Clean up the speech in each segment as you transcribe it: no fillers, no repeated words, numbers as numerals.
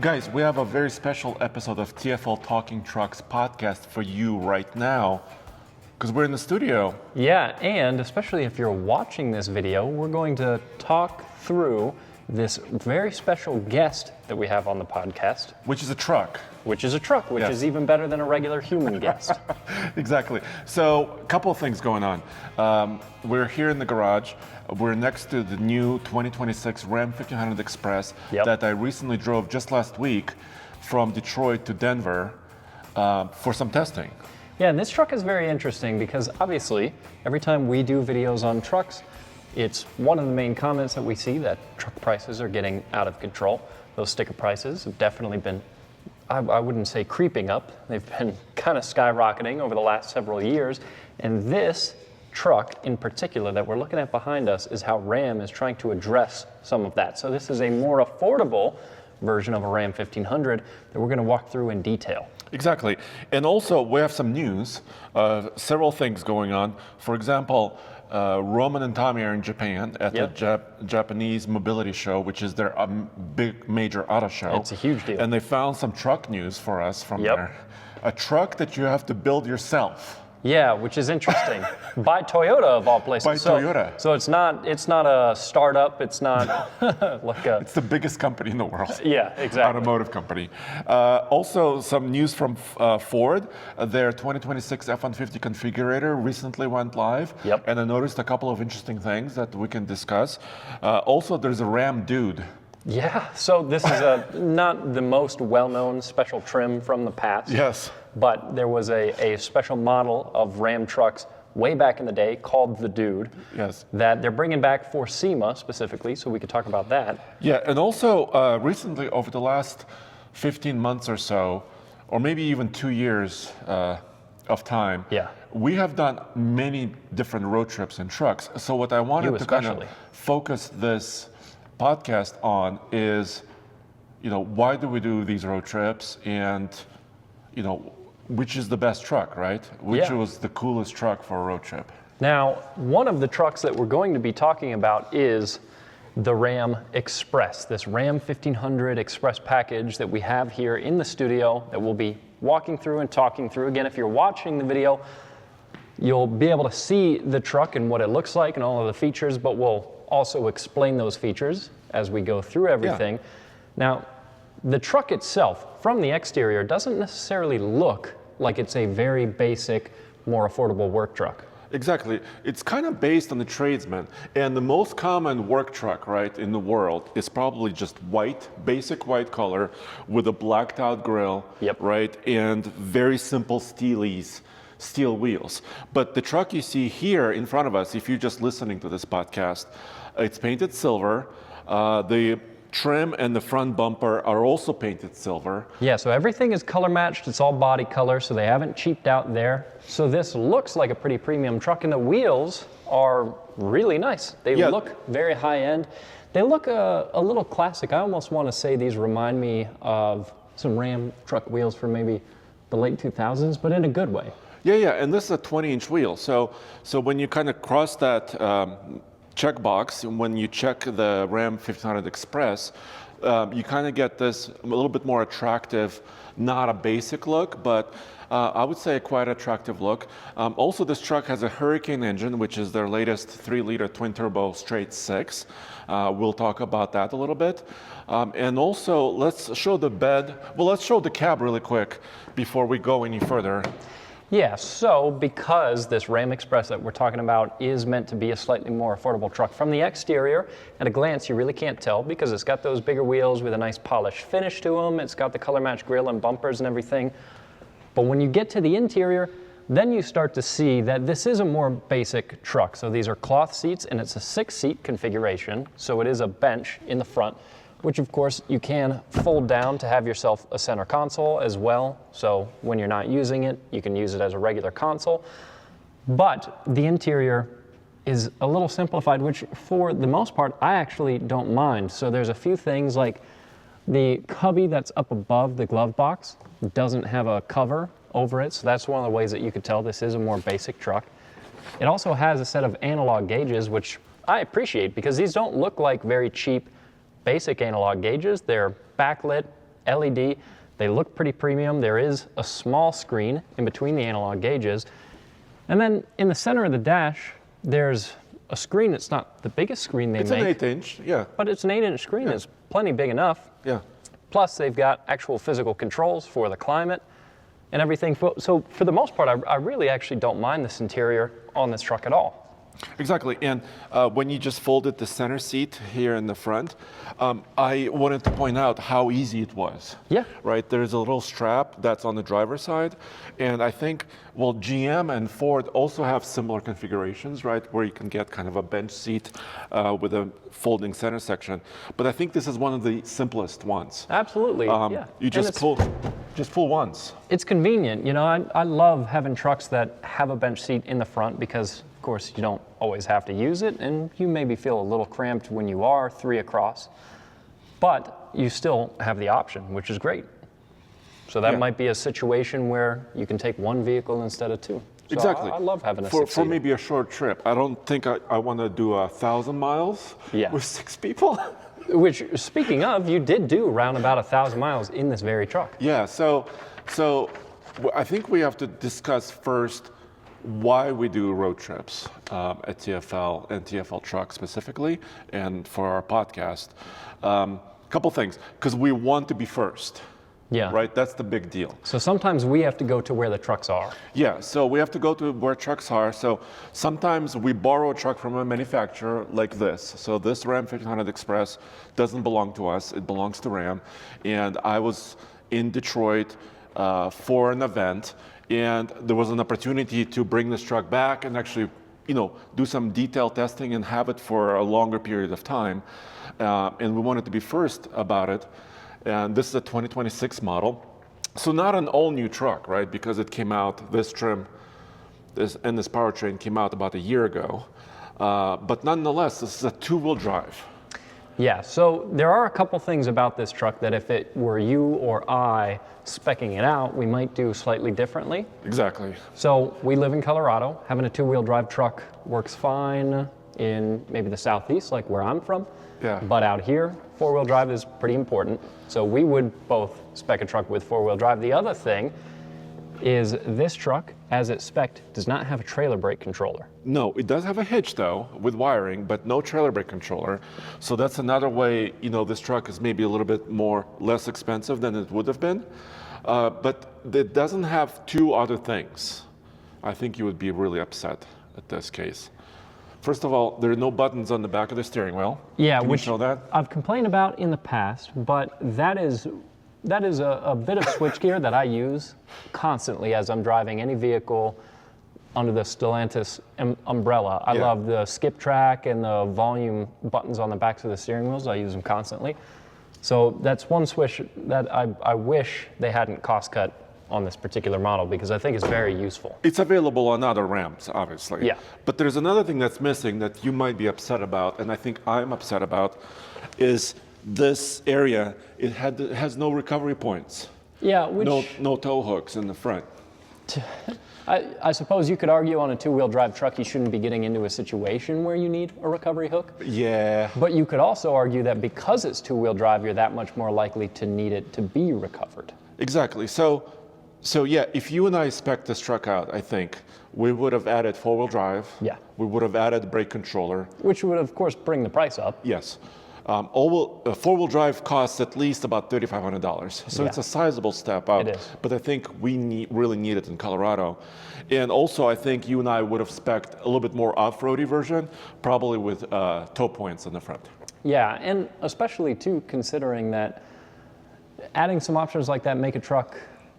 Guys, we have a very special episode of TFL Talking Trucks podcast for you right now because we're in the studio. Yeah, and especially if you're watching this video, we're going to talk through this very special guest that we have on the podcast. Which is a truck. Which is a truck, which is even better than a regular human guest. Exactly. So, a couple of things going on. We're here in the garage. We're next to the new 2026 Ram 1500 Express that I recently drove just last week from Detroit to Denver for some testing. Yeah, and this truck is very interesting because obviously every time we do videos on trucks, it's one of the main comments that we see that truck prices are getting out of control. Those sticker prices have definitely been, I wouldn't say creeping up, they've been kind of skyrocketing over the last several years. And this truck in particular that we're looking at behind us is how Ram is trying to address some of that. So this is a more affordable version of a Ram 1500 that we're going to walk through in detail. Exactly. And also we have some news, several things going on. For example, Roman and Tommy are in Japan at the Japanese Mobility Show, which is their big major auto show. It's a huge deal. And they found some truck news for us from there. A truck that you have to build yourself. Yeah, which is interesting. By Toyota of all places. By Toyota. So it's not a startup. It's not like a. It's the biggest company in the world. Yeah, exactly. Automotive company. Also, some news from Ford. Their 2026 F-150 configurator recently went live. And I noticed a couple of interesting things that we can discuss. Also, there's a Ram Dude. Yeah, so this is not the most well-known special trim from the past. Yes. But there was a special model of Ram trucks way back in the day called the Dude. Yes. That they're bringing back for SEMA specifically, so we could talk about that. Yeah, and also recently, over the last 15 months or so, or maybe even 2 years of time, we have done many different road trips in trucks. So what I wanted to kind of focus this podcast on is, why do we do these road trips, and, which is the best truck, right? Which was the coolest truck for a road trip? Now, one of the trucks that we're going to be talking about is the Ram Express, this Ram 1500 Express package that we have here in the studio that we'll be walking through and talking through. Again, if you're watching the video, you'll be able to see the truck and what it looks like and all of the features, but we'll also explain those features as we go through everything. Now, the truck itself, from the exterior, doesn't necessarily look like it's a very basic, more affordable work truck. Exactly. It's kind of based on the tradesman. And the most common work truck, right, in the world is probably just white, basic white color with a blacked out grille, right, and very simple steel wheels. But the truck you see here in front of us, if you're just listening to this podcast, it's painted silver. The trim and the front bumper are also painted silver. Yeah, so everything is color matched. It's all body color, so they haven't cheaped out there. So this looks like a pretty premium truck, and the wheels are really nice. They look very high end. They look a little classic. I almost want to say these remind me of some Ram truck wheels from maybe the late 2000s, but in a good way. Yeah, and this is a 20-inch wheel. So when you kind of cross that checkbox, when you check the Ram 1500 Express, you kind of get this a little bit more attractive, not a basic look, but I would say a quite attractive look. Also, this truck has a Hurricane engine, which is their latest 3-liter twin-turbo straight six. We'll talk about that a little bit. And also, let's show the bed. Well, let's show the cab really quick before we go any further. Yeah, so because this Ram Express that we're talking about is meant to be a slightly more affordable truck, from the exterior, at a glance, you really can't tell because it's got those bigger wheels with a nice polished finish to them. It's got the color matched grille and bumpers and everything. But when you get to the interior, then you start to see that this is a more basic truck. So these are cloth seats, and it's a 6-seat configuration. So it is a bench in the front, which of course you can fold down to have yourself a center console as well. So when you're not using it, you can use it as a regular console. But the interior is a little simplified, which for the most part, I actually don't mind. So there's a few things like the cubby that's up above the glove box doesn't have a cover over it. So that's one of the ways that you could tell this is a more basic truck. It also has a set of analog gauges, which I appreciate because these don't look like very cheap basic analog gauges. They're backlit LED. They look pretty premium. There is a small screen in between the analog gauges. And then in the center of the dash, there's a screen. It's not the biggest screen they make. It's an 8-inch, yeah. But it's an 8-inch screen. Yeah. It's plenty big enough. Yeah. Plus, they've got actual physical controls for the climate and everything. So for the most part, I really actually don't mind this interior on this truck at all. Exactly, and when you just folded the center seat here in the front, I wanted to point out how easy it was. Yeah. Right, there's a little strap that's on the driver's side, and I think, well, GM and Ford also have similar configurations, right, where you can get kind of a bench seat with a folding center section. But I think this is one of the simplest ones. Absolutely, yeah. You just pull once. It's convenient. You know, I love having trucks that have a bench seat in the front because, of course, you don't always have to use it, and you maybe feel a little cramped when you are 3 across, but you still have the option, which is great. So that might be a situation where you can take one vehicle instead of 2. So Exactly. I love having a for maybe a short trip. I don't think I want to do 1,000 miles with 6 people. Which, speaking of, you did do around about 1,000 miles in this very truck. Yeah, so I think we have to discuss first why we do road trips at TFL and TFLtalk specifically, and for our podcast. Couple things, because we want to be first. Yeah. Right, that's the big deal. So sometimes we have to go to where the trucks are. Yeah, so we have to go to where trucks are. So sometimes we borrow a truck from a manufacturer like this. So this Ram 1500 Express doesn't belong to us, it belongs to Ram. And I was in Detroit for an event, and there was an opportunity to bring this truck back and actually, do some detailed testing and have it for a longer period of time. And we wanted to be first about it. And this is a 2026 model. So not an all-new truck, right? Because it came out, this trim and this powertrain came out about a year ago. But nonetheless, this is a 2-wheel drive. Yeah, so there are a couple things about this truck that if it were you or I speccing it out, we might do slightly differently. Exactly. So we live in Colorado. Having a 2-wheel drive truck works fine in maybe the southeast, like where I'm from. Yeah. But out here, 4-wheel drive is pretty important. So we would both spec a truck with 4-wheel drive. The other thing is this truck, as it's spec'd, does not have a trailer brake controller. No, it does have a hitch though, with wiring, but no trailer brake controller. So that's another way, this truck is maybe a little bit less expensive than it would have been. But it doesn't have 2 other things. I think you would be really upset at this case. First of all, there are no buttons on the back of the steering wheel. Yeah, Can which you show that? I've complained about in the past, but that is a bit of switchgear that I use constantly as I'm driving any vehicle under the Stellantis umbrella. I love the skip track and the volume buttons on the backs of the steering wheels. I use them constantly. So that's one switch that I wish they hadn't cost cut on this particular model, because I think it's very useful. It's available on other Rams, obviously. Yeah. But there's another thing that's missing that you might be upset about, and I think I'm upset about, is this area. It has no recovery points. Yeah, which No tow hooks in the front. I suppose you could argue on a 2-wheel drive truck you shouldn't be getting into a situation where you need a recovery hook. Yeah. But you could also argue that because it's 2-wheel drive, you're that much more likely to need it to be recovered. Exactly. So yeah, if you and I spec'd this truck out, I think we would have added 4-wheel drive. Yeah. We would have added brake controller. Which would, of course, bring the price up. Yes. 4-wheel drive costs at least about $3,500. So it's a sizable step up. It is. But I think we really need it in Colorado. And also, I think you and I would have spec'd a little bit more off-roady version, probably with tow points in the front. Yeah, and especially, too, considering that adding some options like that make a truck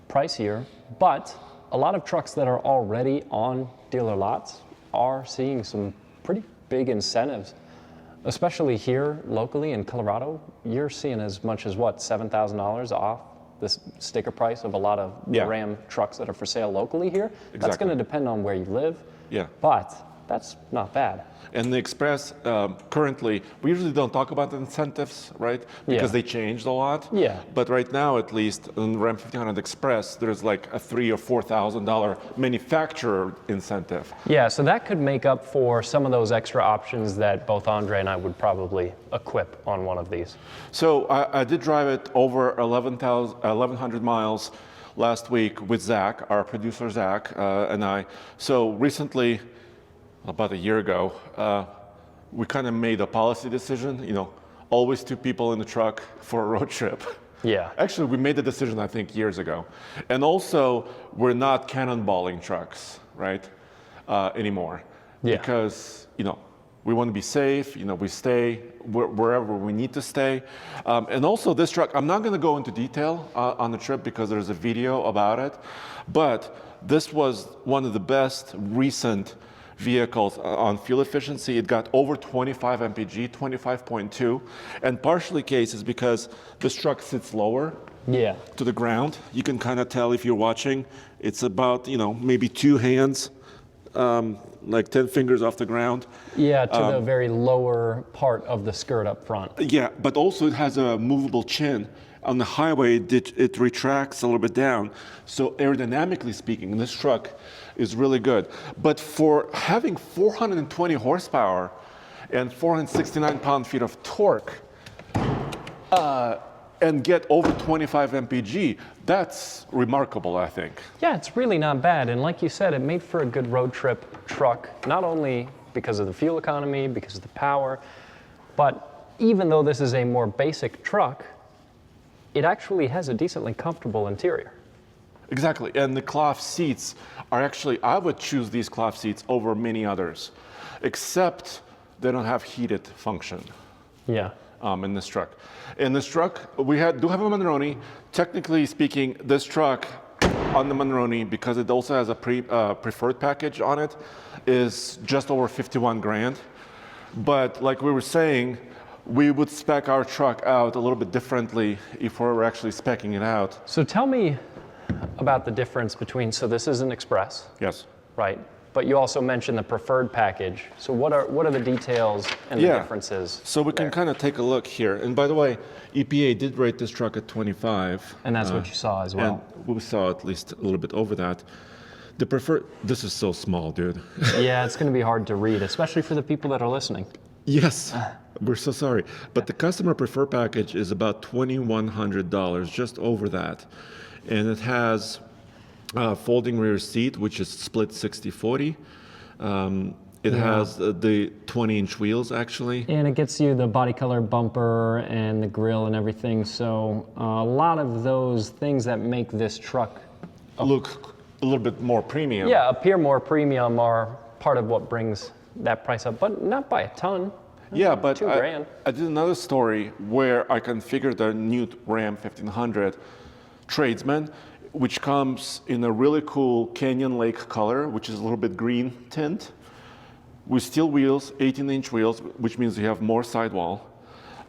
pricier, but a lot of trucks that are already on dealer lots are seeing some pretty big incentives. Especially here locally in Colorado, you're seeing as much as $7,000 off the sticker price of a lot of Ram trucks that are for sale locally here. Exactly. That's going to depend on where you live. Yeah. But That's not bad. And the Express, currently, we usually don't talk about the incentives, right? Because they changed a lot. Yeah. But right now, at least, in Ram 1500 Express, there's like a $3,000 or $4,000 manufacturer incentive. Yeah, so that could make up for some of those extra options that both Andre and I would probably equip on one of these. So I did drive it over 1,100 miles last week with Zach, our producer Zach, and I. So recently, about a year ago, we kind of made a policy decision, always 2 people in the truck for a road trip. Yeah. Actually, we made the decision, I think, years ago. And also, we're not cannonballing trucks, right, anymore. Yeah. Because, we want to be safe, we stay wherever we need to stay. And also this truck, I'm not going to go into detail on the trip because there's a video about it, but this was one of the best recent vehicles on fuel efficiency. It got over 25 mpg, 25.2, and partially Kase is because this truck sits lower to the ground. You can kind of tell if you're watching, it's about, maybe 2 hands, like 10 fingers off the ground. Yeah, to the very lower part of the skirt up front. Yeah, but also it has a movable chin. On the highway, it retracts a little bit down. So aerodynamically speaking, this truck is really good. But for having 420 horsepower and 469 pound-feet of torque, and get over 25 mpg, that's remarkable, I think. Yeah, it's really not bad. And like you said, it made for a good road trip truck, not only because of the fuel economy, because of the power, but even though this is a more basic truck, it actually has a decently comfortable interior. Exactly, and the cloth seats are actually, I would choose these cloth seats over many others, except they don't have heated function. Yeah. In this truck. In this truck, we do have a Monroney. Technically speaking, this truck on the Monroney, because it also has a preferred package on it, is just over 51 grand. But like we were saying, we would spec our truck out a little bit differently if we were actually speccing it out. So tell me about the difference between, so this is an Express. Yes. Right? But you also mentioned the preferred package. So what are the details and the differences? So we can kind of take a look here. And by the way, EPA did rate this truck at 25. And that's what you saw as well. And we saw at least a little bit over that. The preferred, this is so small, dude. Yeah, it's going to be hard to read, especially for the people that are listening. Yes, we're so sorry. But the customer preferred package is about $2,100, just over that. And it has folding rear seat, which is split 60/40. It has the 20-inch wheels, actually. And it gets you the body color bumper and the grille and everything. So a lot of those things that make this truck look a little bit more premium. Yeah, appear more premium are part of what brings that price up, but not by a ton. Yeah, but $2 grand. I did another story where I configured the new Ram 1500 Tradesman, which comes in a really cool Canyon Lake color, which is a little bit green tint, with steel wheels, 18-inch wheels, which means you have more sidewall,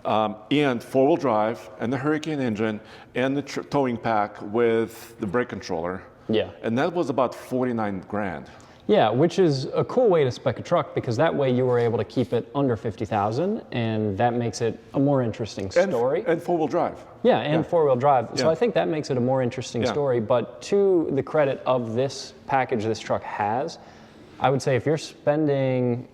and four-wheel drive, and the Hurricane engine, and the towing pack with the brake controller. Yeah. And that was about 49 grand. Yeah, which is a cool way to spec a truck, because that way you were able to keep it under 50,000, and that makes it a more interesting story. And four-wheel drive. Yeah, and four-wheel drive. So Yeah. I think that makes it a more interesting story. But to the credit of this package this truck has, I would say if you're spending,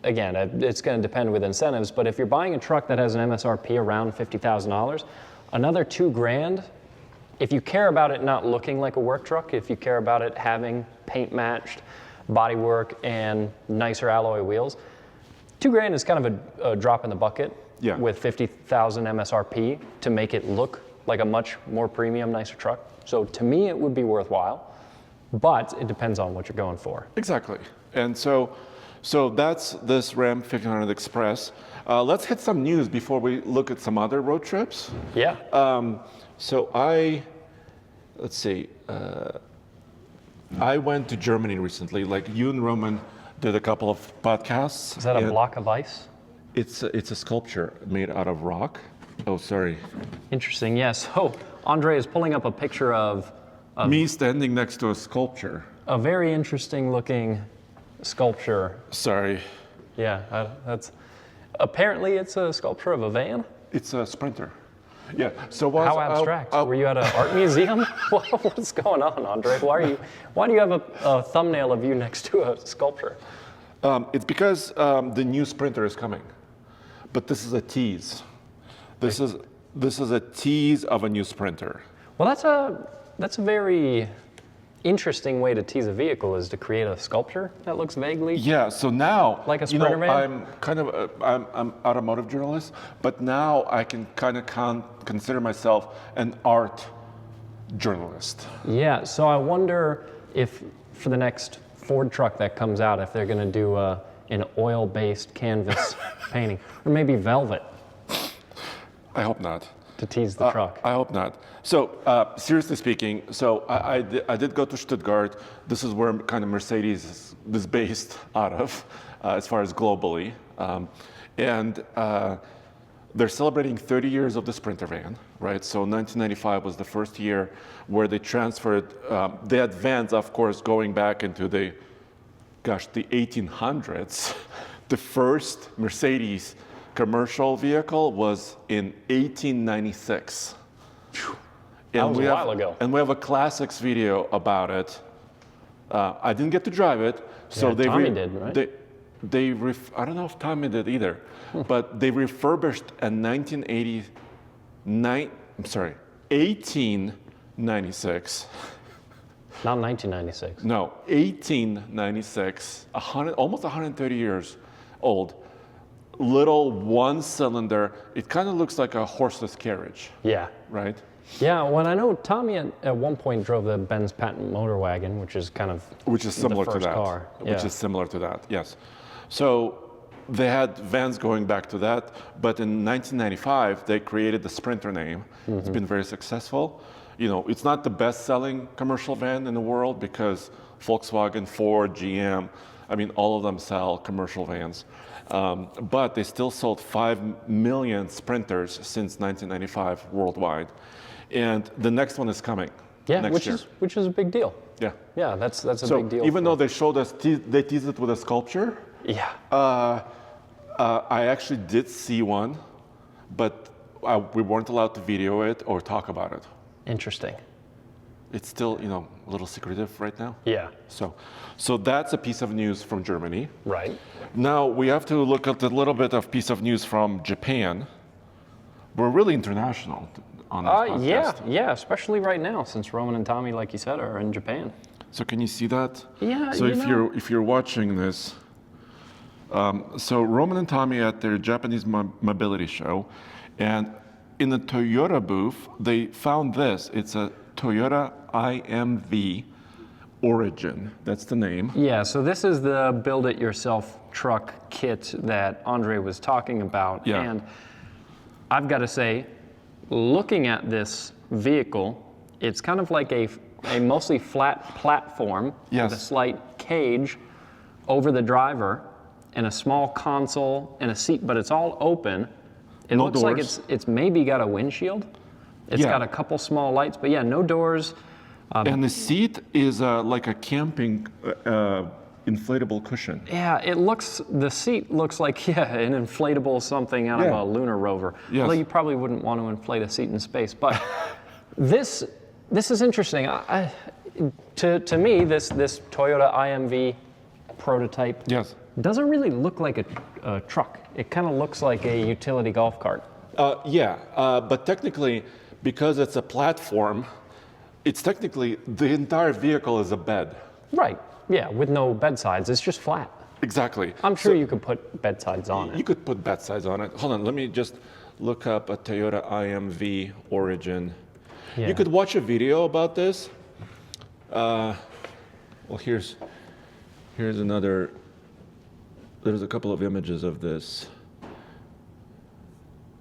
again, it's going to depend with incentives, but if you're buying a truck that has an MSRP around $50,000, another $2 grand, if you care about it not looking like a work truck, if you care about it having paint-matched bodywork and nicer alloy wheels, $2 grand is kind of a drop in the bucket with 50,000 MSRP to make it look like a much more premium, nicer truck. So to me, it would be worthwhile, but it depends on what you're going for. Exactly. And so that's this Ram 1500 Express. Let's hit some news before we look at some other road trips. Yeah. So let's see. I went to Germany recently. Like you and Roman did a couple of podcasts. Is that a block of ice? It's a sculpture made out of rock. Oh, sorry. Interesting. Yes. Oh, Andre is pulling up a picture of me standing next to a sculpture. a very interesting looking sculpture. Sorry. Yeah, that's apparently it's a sculpture of a van. It's a Sprinter. Yeah. So How abstract? Were you at an art museum? What's going on, Andre? Why do you have a thumbnail of you next to a sculpture? It's because the new Sprinter is coming, but this is a tease. This is a tease of a new Sprinter. Well, that's a very interesting way to tease a vehicle, is to create a sculpture that looks vaguely. Yeah. So now, like a Sprinter van? I'm kind of I'm automotive journalist, but now I can kind of consider myself an art journalist. Yeah. So I wonder if for the next Ford truck that comes out, if they're going to do an oil-based canvas painting, or maybe velvet. I hope not. To tease the truck. I hope not. So seriously speaking, so I did go to Stuttgart. This is where kind of Mercedes is based out of, as far as globally. And they're celebrating 30 years of the Sprinter van, right? So 1995 was the first year where they transferred, they advanced, of course, going back into the 1800s. The first Mercedes commercial vehicle was in 1896. That was a while ago. And we have a classics video about it. I didn't get to drive it, so yeah, Tommy did, right? I don't know if Tommy did either, but they refurbished a 1896. Not 1996. No, 1896, almost 130 years old. Little one-cylinder. It kind of looks like a horseless carriage. Yeah. Right? Yeah, well, I know Tommy at one point drove the Benz Patent motor wagon, which is kind of similar the first to that. car. Which is similar to that, yes. So they had vans going back to that, but in 1995 they created the Sprinter name. Mm-hmm. It's been very successful. You know, it's not the best-selling commercial van in the world because Volkswagen, Ford, GM, I mean, all of them sell commercial vans. But they still sold 5 million Sprinters since 1995 worldwide. And the next one is coming. Yeah, next year. which is a big deal. Yeah. Yeah, that's a big deal. Even though they showed us, they teased it with a sculpture. Yeah. I actually did see one, but we weren't allowed to video it or talk about it. Interesting. It's still, a little secretive right now. Yeah. So that's a piece of news from Germany. Right. Now we have to look at a little bit of piece of news from Japan. We're really international on this podcast. Yeah, especially right now since Roman and Tommy, like you said, are in Japan. So can you see that? Yeah. So if you're watching this, so Roman and Tommy at their Japanese mobility show, and in the Toyota booth they found this. It's a Toyota IMV Origin. That's the name. Yeah, so this is the build-it-yourself truck kit that Andre was talking about. Yeah. And I've got to say, looking at this vehicle, it's kind of like a mostly flat platform Yes. with a slight cage over the driver and a small console and a seat, but it's all open. It No looks doors. like it's maybe got a windshield. It's got a couple small lights, but yeah, no doors. And the seat is like a camping inflatable cushion. Yeah, the seat looks like, an inflatable something out of a lunar rover. Yes. Although you probably wouldn't want to inflate a seat in space. But this is interesting. To me, this Toyota IMV prototype doesn't really look like a truck. It kind of looks like a utility golf cart. But technically, because it's a platform, it's technically, the entire vehicle is a bed. Right, yeah, with no bedsides. It's just flat. Exactly. I'm sure you could put bedsides on it. You could put bedsides on it. Hold on, let me just look up a Toyota IMV Origin. Yeah. You could watch a video about this. Well, here's another, there's a couple of images of this.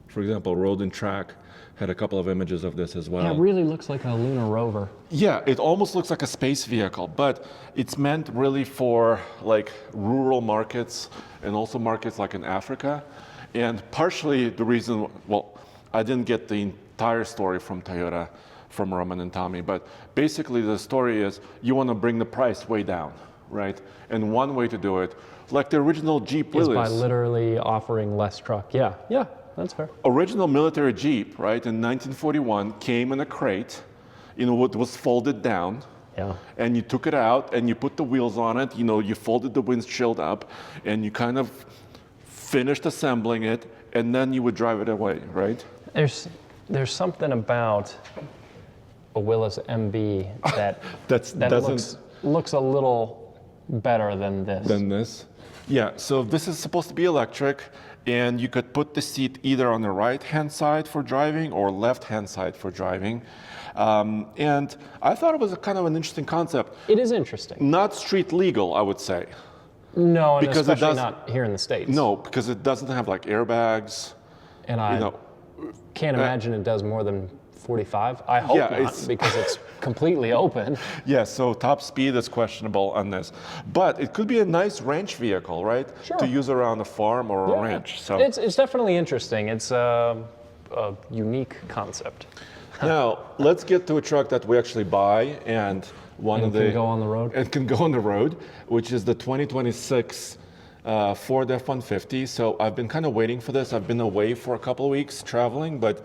For example, Road and Track had a couple of images of this as well. Yeah, it really looks like a lunar rover. Yeah, it almost looks like a space vehicle, but it's meant really for like rural markets and also markets like in Africa. And partially the reason, well, I didn't get the entire story from Toyota, from Roman and Tommy, but basically the story is you want to bring the price way down, right? And one way to do it, like the original Jeep Is Willys. by literally offering less truck. Yeah, that's fair. Original military Jeep, right, in 1941 came in a crate, it was folded down. Yeah. And you took it out and you put the wheels on it, you folded the windshield up and you kind of finished assembling it and then you would drive it away, right? There's something about a Willys MB that looks a little better than this. Yeah, so this is supposed to be electric and you could put the seat either on the right-hand side for driving or left-hand side for driving. And I thought it was a kind of an interesting concept. It is interesting. Not street legal, I would say. No, and especially not here in the States. No, because it doesn't have like airbags. And I can't imagine it does more than 45. I hope not, because it's completely open. Yeah, so top speed is questionable on this. But it could be a nice ranch vehicle, right? Sure. To use around a farm or a ranch. So it's definitely interesting. It's a unique concept. Now, let's get to a truck that we actually buy and can go on the road. It can go on the road, which is the 2026 Ford F-150. So I've been kind of waiting for this. I've been away for a couple of weeks traveling, but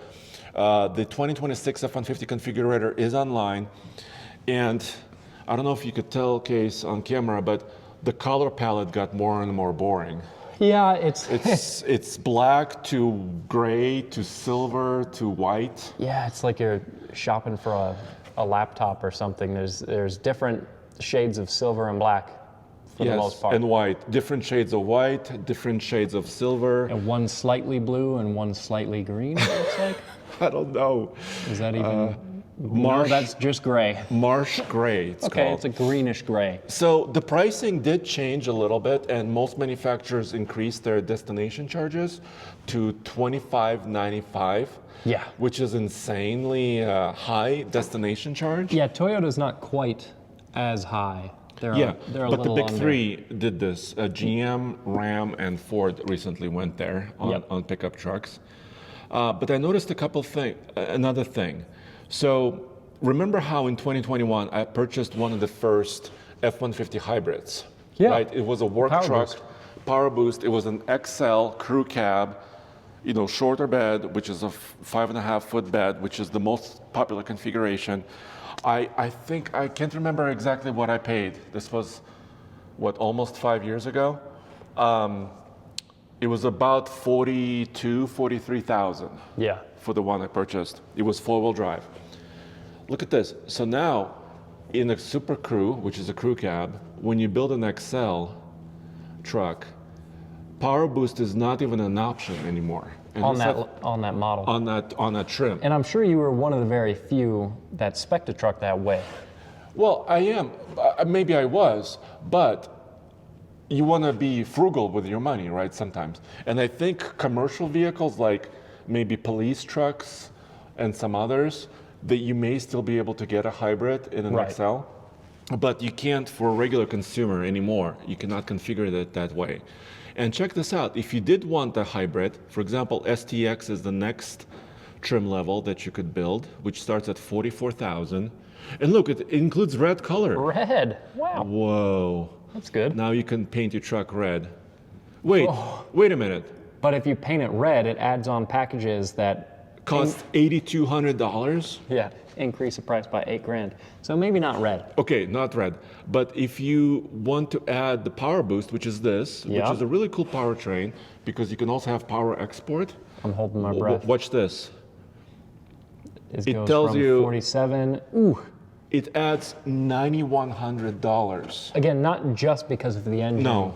the 2026 F-150 configurator is online. And I don't know if you could tell, Kase, on camera, but the color palette got more and more boring. Yeah, it's black to gray to silver to white. Yeah, it's like you're shopping for a laptop or something. There's different shades of silver and black for the most part. And white. Different shades of white, different shades of silver. And one slightly blue and one slightly green, it looks like. I don't know. Is that even? No, that's just gray. Marsh gray, it's called. Okay, it's a greenish gray. So the pricing did change a little bit, and most manufacturers increased their destination charges to $25.95. Yeah. Which is insanely high destination charge. Yeah, Toyota's not quite as high. They're a but little the big under. three did this. GM, Ram, and Ford recently went there on pickup trucks. But I noticed another thing. So remember how in 2021 I purchased one of the first F-150 hybrids? Yeah. Right? It was a work truck, power boost. It was an XL crew cab, shorter bed, which is a 5.5-foot bed, which is the most popular configuration. I think, I can't remember exactly what I paid. This was, almost 5 years ago? It was about $43,000 for the one I purchased. It was 4-wheel drive. Look at this. So now, in a Super Crew, which is a crew cab, when you build an XL truck, power boost is not even an option anymore. And on that model. On that trim. And I'm sure you were one of the very few that spec'd a truck that way. Well, I am. Maybe I was, but you want to be frugal with your money, right? Sometimes. And I think commercial vehicles like maybe police trucks and some others, that you may still be able to get a hybrid in an XL, but you can't for a regular consumer anymore. You cannot configure it that way. And check this out. If you did want a hybrid, for example, STX is the next trim level that you could build, which starts at $44,000. And look, it includes red color. Red. Wow. Whoa. That's good. Now you can paint your truck red. Wait a minute. But if you paint it red, it adds on packages that cost $8,200. Yeah, increase the price by $8,000. So maybe not red. Okay, not red. But if you want to add the power boost, which is this, which is a really cool powertrain, because you can also have power export. I'm holding my breath. Watch this. It tells from you 47. Ooh. It adds $9,100. Again, not just because of the engine. No.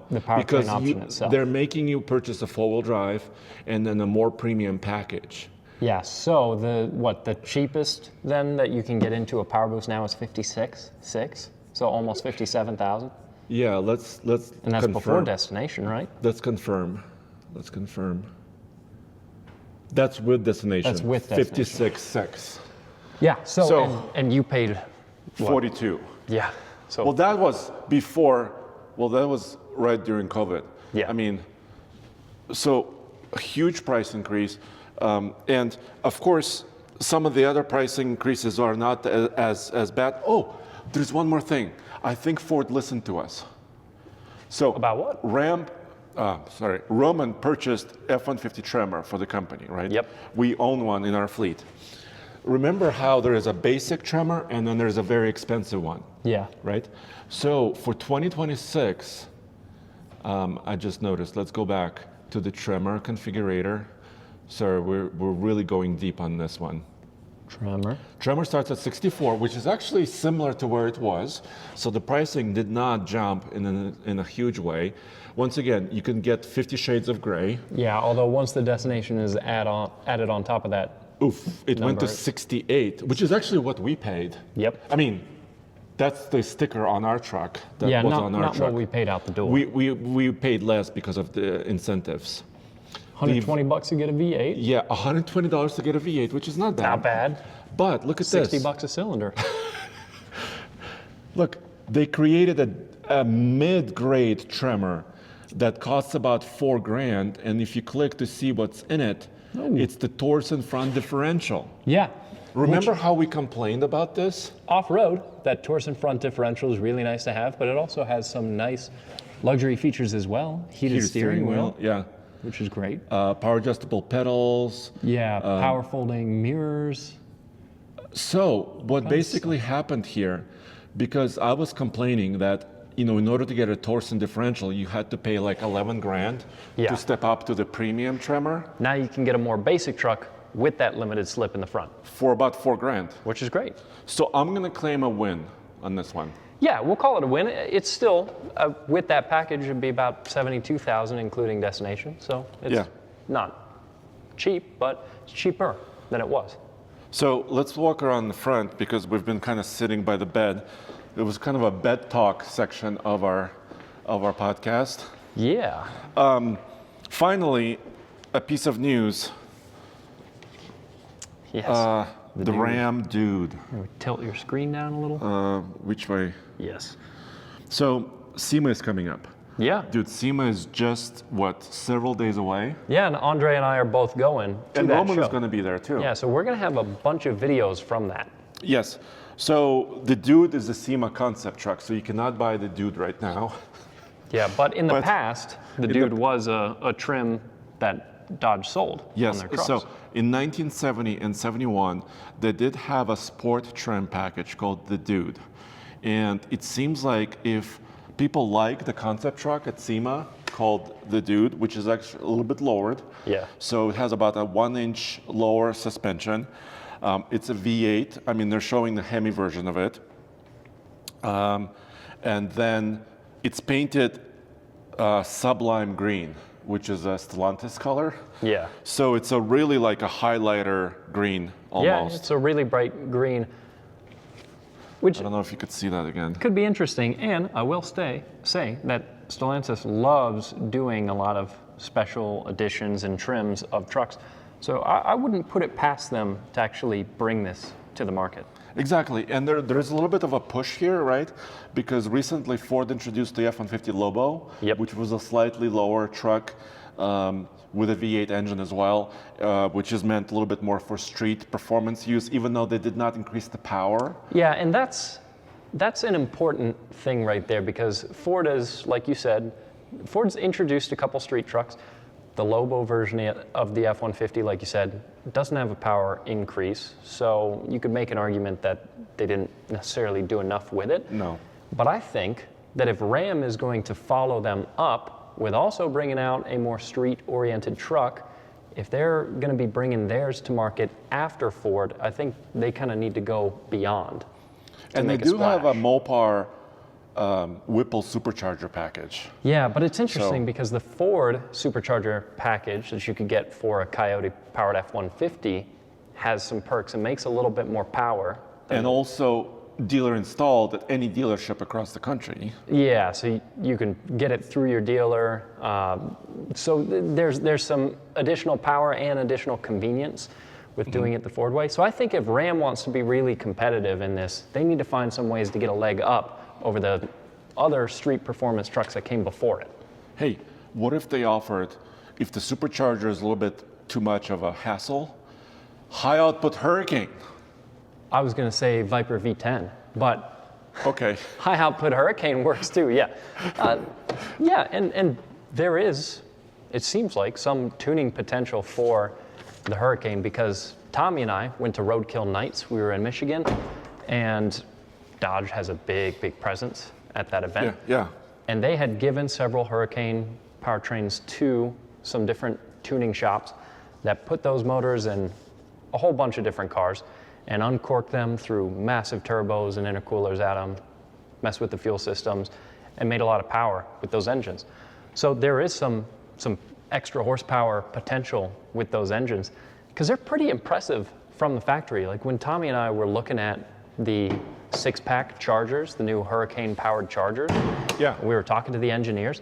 The powertrain option itself. They're making you purchase a 4-wheel drive and then a more premium package. Yeah, so the cheapest then that you can get into a power boost now is 56.6, so almost 57,000. Yeah, let's And that's confirm. before destination, right? Let's confirm. That's with destination. That's with destination. 56.6. Yeah, so and you paid what? 42. Yeah. So Well, that was before. Well, that was right during COVID. Yeah. I mean, so a huge price increase. And of course, some of the other price increases are not as bad. Oh, there's one more thing. I think Ford listened to us. So About what? Roman purchased F-150 Tremor for the company, right? Yep. We own one in our fleet. Remember how there is a basic Tremor and then there's a very expensive one, Yeah. right? So for 2026, I just noticed, let's go back to the Tremor configurator. So we're really going deep on this one. Tremor starts at 64, which is actually similar to where it was. So the pricing did not jump in a huge way. Once again, you can get 50 shades of gray. Yeah, although once the destination is added on top of that. Oof, it went to 68, which is actually what we paid. Yep. I mean, that's the sticker on our truck that Yeah, was not, on our not truck. what we paid out the door. We paid less because of the incentives. $120 to get a V8. Yeah, $120 to get a V8, which is not bad. Not bad. But look at this. $60 a cylinder. Look, they created a mid-grade Tremor that costs about $4,000, and if you click to see what's in it, it's the Torsen front differential. Yeah. Remember how we complained about this? Off-road, that Torsen front differential is really nice to have, but it also has some nice luxury features as well. Heated steering wheel, yeah. which is great. Power adjustable pedals. Yeah, power folding mirrors. So what basically happened here, because I was complaining that, in order to get a Torsen differential, you had to pay like $11,000 to step up to the premium Tremor. Now you can get a more basic truck with that limited slip in the front. For about $4,000. Which is great. So I'm gonna claim a win on this one. Yeah, we'll call it a win. It's still, with that package, it'd be about $72,000 including destination. So it's not cheap, but it's cheaper than it was. So let's walk around the front because we've been kind of sitting by the bed. It was kind of a bed talk section of our podcast. Yeah. Finally, a piece of news. Yes. The Ram Dude. Tilt your screen down a little. Which way? Yes. So SEMA is coming up. Yeah. Dude, SEMA is just, several days away? Yeah, and Andre and I are both going to and that Roman show. is going to be there too. Yeah, so we're going to have a bunch of videos from that. Yes. So the Dude is a SEMA concept truck, so you cannot buy the Dude right now. Yeah, but in the past, the Dude was a trim that Dodge sold on their trucks. So in 1970 and 71, they did have a sport trim package called the Dude. And it seems like if people like the concept truck at SEMA called the Dude, which is actually a little bit lowered. Yeah. So it has about a 1-inch lower suspension. It's a V8. I mean, they're showing the Hemi version of it. And then it's painted sublime green, which is a Stellantis color. Yeah. So it's a really like a highlighter green almost. Yeah, it's a really bright green, which I don't know if you could see that again. could be interesting. And I will say that Stellantis loves doing a lot of special editions and trims of trucks. So I wouldn't put it past them to actually bring this to the market. Exactly, and there's a little bit of a push here, right? Because recently Ford introduced the F-150 Lobo, which was a slightly lower truck with a V8 engine as well, which is meant a little bit more for street performance use, even though they did not increase the power. Yeah, and that's an important thing right there because Ford is, like you said, Ford's introduced a couple street trucks. The Lobo version of the F-150, like you said, doesn't have a power increase, so you could make an argument that they didn't necessarily do enough with it. No. But I think that if Ram is going to follow them up with also bringing out a more street-oriented truck, if they're going to be bringing theirs to market after Ford, I think they kind of need to go beyond. And they do have a Mopar Whipple supercharger package. Yeah, but it's interesting because the Ford supercharger package that you could get for a Coyote powered F-150 has some perks and makes a little bit more power. And also dealer installed at any dealership across the country. Yeah, so you can get it through your dealer. So there's some additional power and additional convenience with doing it the Ford way. So I think if Ram wants to be really competitive in this, they need to find some ways to get a leg up over the other street performance trucks that came before it. Hey, what if they offered, if the supercharger is a little bit too much of a hassle, high output Hurricane? I was going to say Viper V10, but Okay. High output Hurricane works too, yeah. And there is, it seems like, some tuning potential for the Hurricane, because Tommy and I went to Roadkill Nights. We were in Michigan, and Dodge has a big presence at that event. Yeah. And they had given several Hurricane powertrains to some different tuning shops that put those motors in a whole bunch of different cars and uncorked them through massive turbos and intercoolers at them, messed with the fuel systems, and made a lot of power with those engines. So there is some extra horsepower potential with those engines, because they're pretty impressive from the factory. Like when Tommy and I were looking at the 6-pack Chargers, the new Hurricane-powered Chargers, we were talking to the engineers.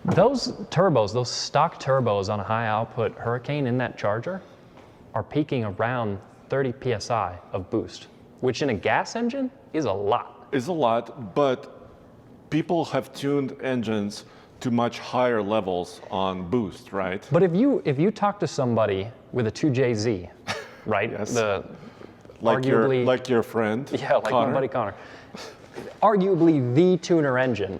Those turbos, those stock turbos on a high-output Hurricane in that Charger are peaking around 30 PSI of boost, which in a gas engine is a lot. It's a lot, but people have tuned engines to much higher levels on boost, right? But if you talk to somebody with a 2JZ, right? Yes. Arguably, like your friend. Yeah, like Connor. my buddy Connor. Arguably the tuner engine.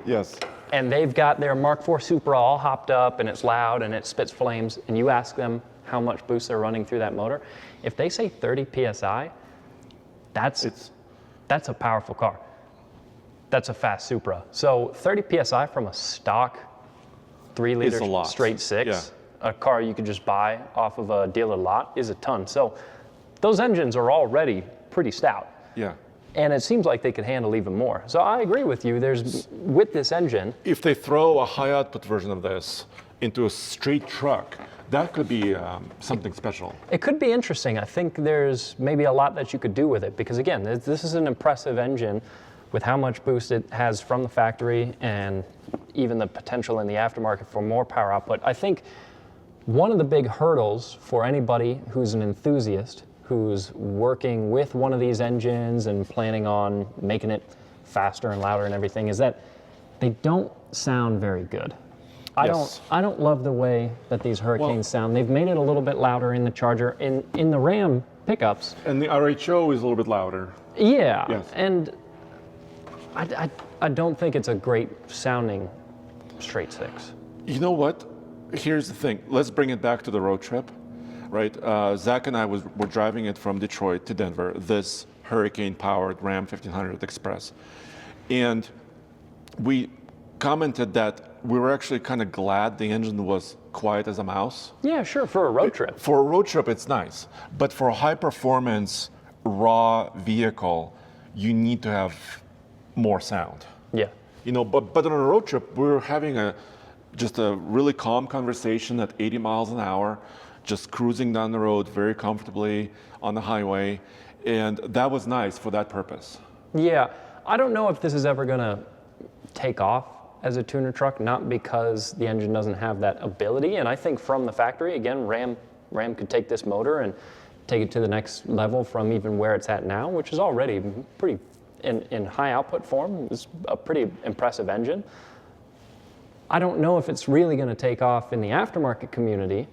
Yes. And they've got their Mark IV Supra all hopped up, and it's loud and it spits flames, and you ask them how much boost they're running through that motor. If they say 30 PSI, that's a powerful car. That's a fast Supra. So 30 PSI from a stock 3-liter straight six, a car you could just buy off of a dealer lot, is a ton. So those engines are already pretty stout. Yeah. And it seems like they could handle even more. So I agree with you. With this engine, if they throw a high output version of this into a straight truck, that could be something special. it could be interesting. I think there's maybe a lot that you could do with it, because again, this is an impressive engine with how much boost it has from the factory and even the potential in the aftermarket for more power output. I think one of the big hurdles for anybody who's an enthusiast, who's working with one of these engines and planning on making it faster and louder and everything, is that they don't sound very good. I don't love the way that these Hurricanes sound. They've made it a little bit louder in the Charger. In the Ram pickups. And the RHO is a little bit louder. Yeah. Yes. And I don't think it's a great sounding straight six. You know what? Here's the thing. Let's bring it back to the road trip, right? Zach and I were driving it from Detroit to Denver, this Hurricane-powered Ram 1500 Express. And we commented that we were actually kind of glad the engine was quiet as a mouse. Yeah, sure, for a road trip. For a road trip, it's nice. But for a high-performance, raw vehicle, you need to have more sound. Yeah. You know, but on a road trip, we were having just a really calm conversation at 80 miles an hour, just cruising down the road very comfortably on the highway, and that was nice for that purpose. Yeah, I don't know if this is ever gonna take off as a tuner truck, not because the engine doesn't have that ability, and I think from the factory, again, Ram could take this motor and take it to the next level from even where it's at now, which is already pretty, in high output form, is a pretty impressive engine. I don't know if it's really gonna take off in the aftermarket community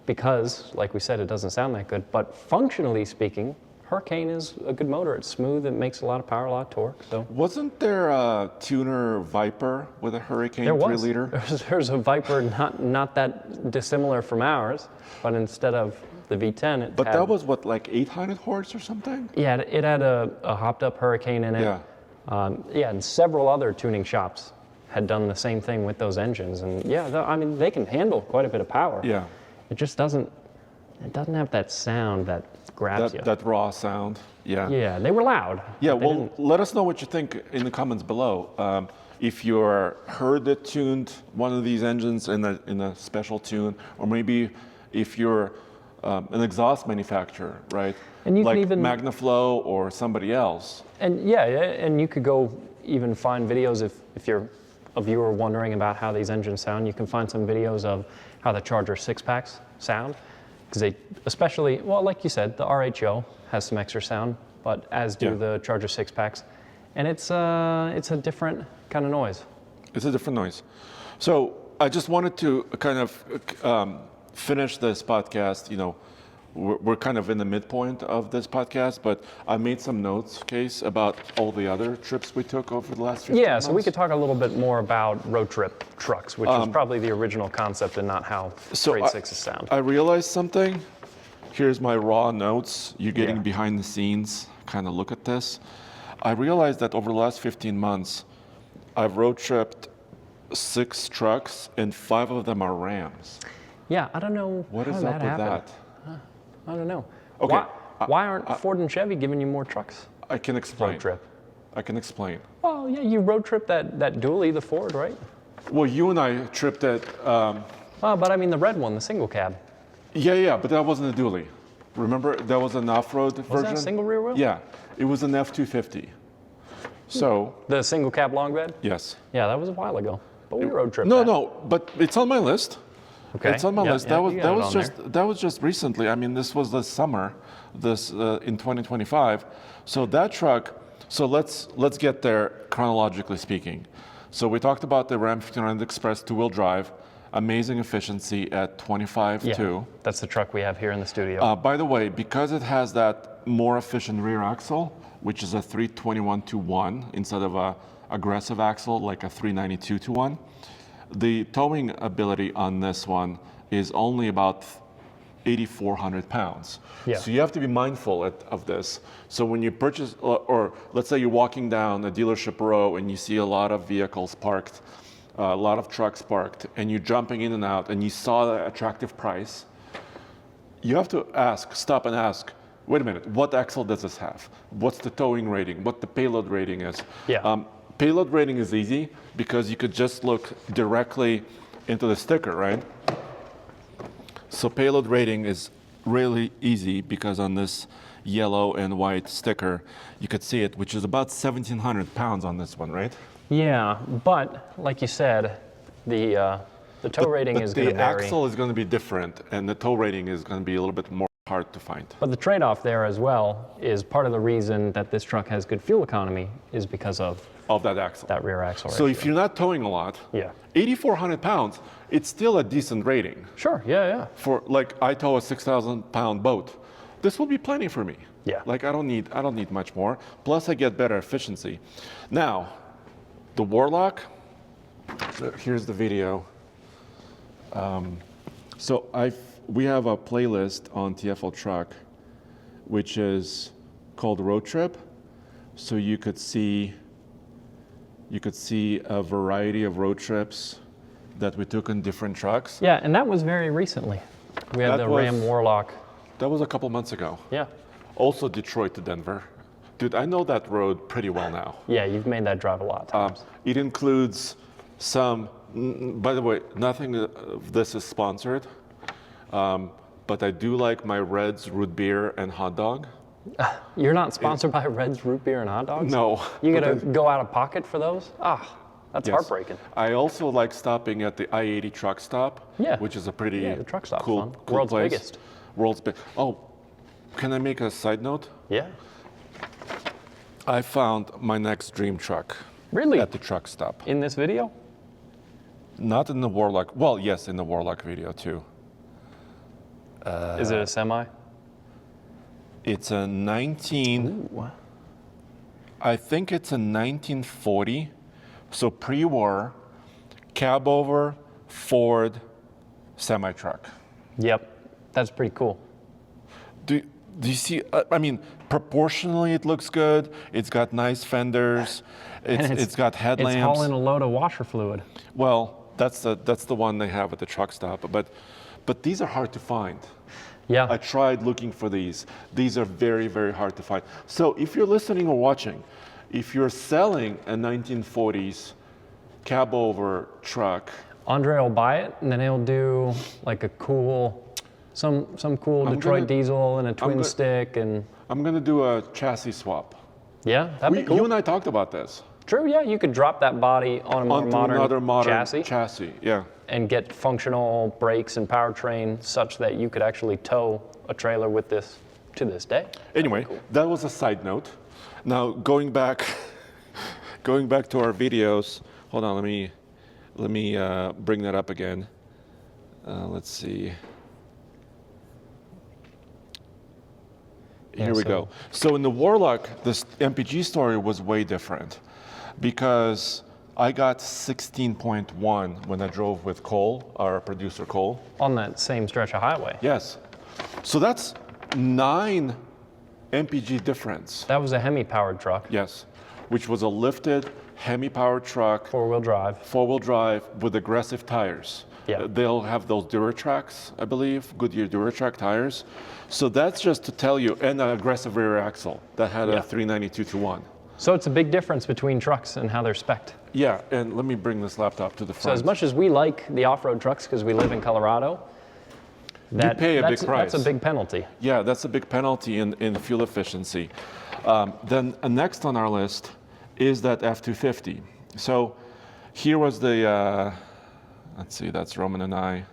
because, like we said, it doesn't sound that good, but functionally speaking, Hurricane is a good motor. It's smooth, it makes a lot of power, a lot of torque. So Wasn't there a tuner Viper with a Hurricane there was. 3-liter? There's a Viper not that dissimilar from ours, but instead of the V10, it But had, that was what, like 800 horse or something? yeah, it had a hopped up Hurricane in it. Yeah. And several other tuning shops had done the same thing with those engines, and yeah, I mean they can handle quite a bit of power. Yeah. It just doesn't have that sound that grabs you. That raw sound. Yeah. Yeah, they were loud. Yeah, but they well, didn't- let us know what you think in the comments below. If you're heard that tuned one of these engines in a special tune, or maybe if you're an exhaust manufacturer, right? And you like can even MagnaFlow or somebody else. And yeah, and you could go even find videos if you're a viewer wondering about how these engines sound. You can find some videos of how the Charger 6-packs sound, because they, especially, well, like you said, the RHO has some extra sound, but as do the Charger 6-packs, and it's a different kind of noise. It's a different noise. So I just wanted to kind of finish this podcast, we're kind of in the midpoint of this podcast, but I made some notes, Kase, about all the other trips we took over the last 15 months. So we could talk a little bit more about road trip trucks, which was probably the original concept and not how Grade 6s sound. I realized something. Here's my raw notes. You're getting Yeah. behind the scenes, kind of look at this. I realized that over the last 15 months, I've road tripped 6 trucks, and 5 of them are Rams. Yeah, I don't know What how is that up with happened. that? I don't know. Okay, Why aren't Ford and Chevy giving you more trucks? I can explain. Road trip. I can explain. Well, yeah, you road trip that dually, the Ford, right? Well, you and I tripped it. But I mean the red one, the single cab. Yeah, but that wasn't a dually. Remember, that was an off-road version? Was that a single rear wheel? Yeah, it was an F-250. So, The single cab long bed? yes. Yeah, that was a while ago. But we road tripped No, that. no, but it's on my list. Okay. It's on my Yeah, list. yeah, That was you that got it was on just that was just recently. I mean, this was this summer, in 2025. So that truck. So let's get there chronologically speaking. So we talked about the Ram 1500 Express 2-wheel drive, amazing efficiency at 25.2. That's the truck we have here in the studio. By the way, because it has that more efficient rear axle, which is a 321-1 instead of a aggressive axle like a 392-1, the towing ability on this one is only about 8,400 pounds. Yeah. So you have to be mindful of this. So when you purchase, or let's say you're walking down a dealership row and you see a lot of vehicles parked, a lot of trucks parked, and you're jumping in and out, and you saw the attractive price, you have to stop and ask, wait a minute, what axle does this have? What's the towing rating? What the payload rating is? Yeah. Payload rating is easy because you could just look directly into the sticker, right? So payload rating is really easy because on this yellow and white sticker, you could see it, which is about 1,700 pounds on this one, right? Yeah, but like you said, the tow rating is going to the vary. axle is going to be different, and the tow rating is going to be a little bit more hard to find. But the trade-off there as well is part of the reason that this truck has good fuel economy is because of that axle. that rear axle. So ratio. if you're not towing a lot, Yeah. 8,400 pounds, it's still a decent rating. Sure, yeah. For like I tow a 6,000 pound boat, this will be plenty for me. Yeah. Like I don't need much more. Plus I get better efficiency. Now, the Warlock. So here's the video. We have a playlist on TFL Truck, which is called Road Trip. So you could see a variety of road trips that we took on different trucks. Yeah, and that was very recently. We had the Ram Warlock. That was a couple months ago. Yeah. Also Detroit to Denver. Dude, I know that road pretty well now. Yeah, you've made that drive a lot of times. It includes some, by the way, nothing of this is sponsored, but I do like my Red's root beer and hot dog. You're not sponsored by Red's root beer and hot dogs? No. You gotta go out of pocket for those? That's Yes. heartbreaking. I also like stopping at the I-80 truck stop, Yeah. which is a pretty Yeah, the truck stop's cool, fun. cool World's place. biggest. World's big. Oh, can I make a side note? Yeah. I found my next dream truck. Really? At the truck stop. In this video? Not in the Warlock. Well, yes, in the Warlock video too. Is it a semi? It's a 19. Ooh. I think it's a 1940. So pre-war, cab over, Ford, semi truck. Yep. That's pretty cool. Do you see? I mean, proportionally, it looks good. It's got nice fenders. It's got headlamps. It's hauling a load of washer fluid. Well, that's the one they have at the truck stop. But these are hard to find. Yeah. I tried looking for these. These are very, very hard to find. So if you're listening or watching, if you're selling a 1940s cab over truck, Andre will buy it, and then he'll do like a cool, some cool Detroit diesel and a twin stick, and I'm gonna do a chassis swap. yeah, that'd be cool. You and I talked about this. True, yeah, you could drop that body on a more Onto modern, another modern chassis yeah. and get functional brakes and powertrain such that you could actually tow a trailer with this to this day. Anyway, that was a side note. Now going back to our videos. Hold on, let me bring that up again. Let's see. here we go. So in the Warlock, this MPG story was way different because I got 16.1 when I drove with Cole, our producer Cole. On that same stretch of highway. Yes. So that's 9 MPG difference. That was a Hemi-powered truck. Yes. Which was a lifted Hemi-powered truck. Four-wheel drive. Four-wheel drive with aggressive tires. Yeah. They'll have those Duratracs, I believe, Goodyear Duratrac tires. So that's just to tell you, and an aggressive rear axle that had a 392-1. So it's a big difference between trucks and how they're spec'd. Yeah, and let me bring this laptop to the front. So as much as we like the off-road trucks because we live in Colorado, you pay a big price. That's a big penalty. Yeah, that's a big penalty in fuel efficiency. Then next on our list is that F-250. So here was the, let's see, that's Roman and I.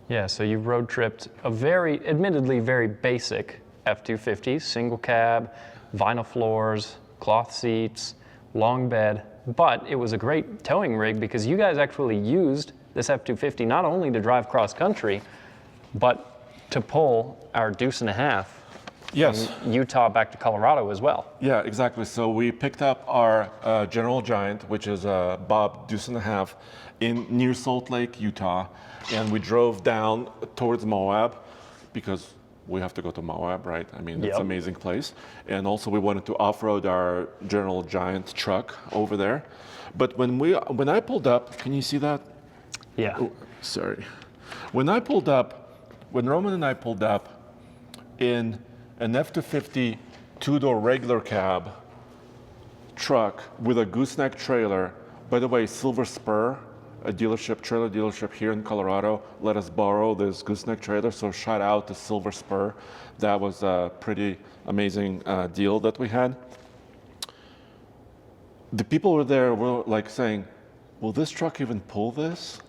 Yeah, so you've road tripped a admittedly very basic F-250, single cab, vinyl floors, cloth seats, long bed, but it was a great towing rig because you guys actually used this F-250 not only to drive cross country, but to pull our deuce and a half from Utah back to Colorado as well. Yeah, exactly. So we picked up our General Giant, which is a Bob deuce and a half, near Salt Lake, Utah, and we drove down towards Moab because we have to go to Moab, right? I mean, it's an amazing place. And also we wanted to off-road our General Giant truck over there. But when I pulled up, can you see that? Yeah. Oh, sorry. When Roman and I pulled up in an F-250 two-door regular cab truck with a gooseneck trailer, by the way, Silver Spur, a trailer dealership here in Colorado, let us borrow this gooseneck trailer. So shout out to Silver Spur. That was a pretty amazing deal that we had. The people were there were like saying, will this truck even pull this?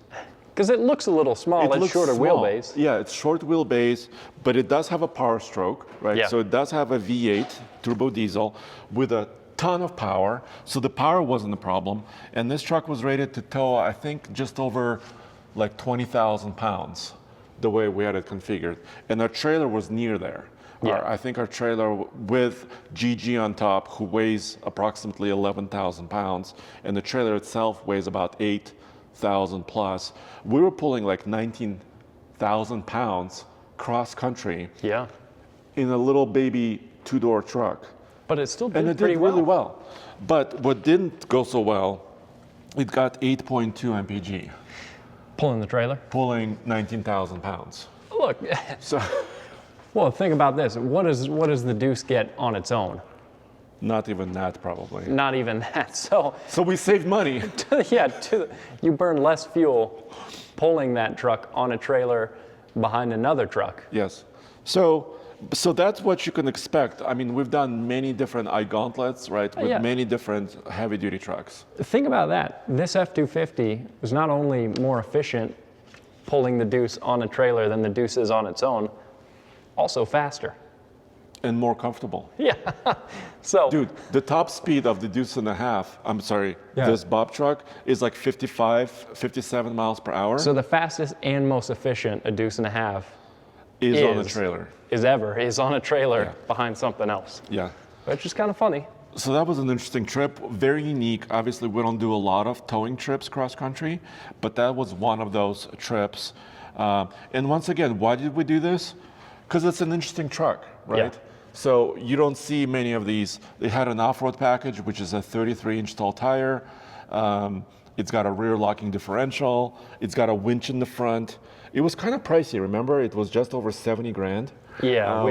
Because it looks a little small, it's shorter wheelbase. Yeah, it's short wheelbase, but it does have a power stroke, right? Yeah. So it does have a V8 turbo diesel with a ton of power, so the power wasn't a problem. And this truck was rated to tow, I think, just over like 20,000 pounds, the way we had it configured. And our trailer was near there. Yeah. I think our trailer with GG on top, who weighs approximately 11,000 pounds, and the trailer itself weighs about 8,000 plus. We were pulling like 19,000 pounds cross country in a little baby two-door truck. But it still did and it pretty did really well. But what didn't go so well, it got 8.2 mpg. Pulling the trailer? Pulling 19,000 pounds. Look, well, think about this. What does the Deuce get on its own? Not even that, probably. Not even that. So we saved money. You burn less fuel pulling that truck on a trailer behind another truck. Yes. So that's what you can expect. I mean, we've done many different I-gauntlets, right, with many different heavy-duty trucks. Think about that. This F-250 is not only more efficient pulling the Deuce on a trailer than the Deuce is on its own, also faster. And more comfortable. Yeah. So, dude, the top speed of the Deuce and a half, this Bob truck is like 55, 57 miles per hour. So the fastest and most efficient a Deuce and a half is on a trailer. Is on a trailer behind something else. Yeah. Which is kind of funny. So that was an interesting trip, very unique. Obviously, we don't do a lot of towing trips cross country, but that was one of those trips. And once again, why did we do this? Because it's an interesting truck, right? Yeah. So you don't see many of these. They had an off-road package, which is a 33-inch tall tire. It's got a rear locking differential. It's got a winch in the front. It was kind of pricey, remember? It was just over 70 grand. Yeah,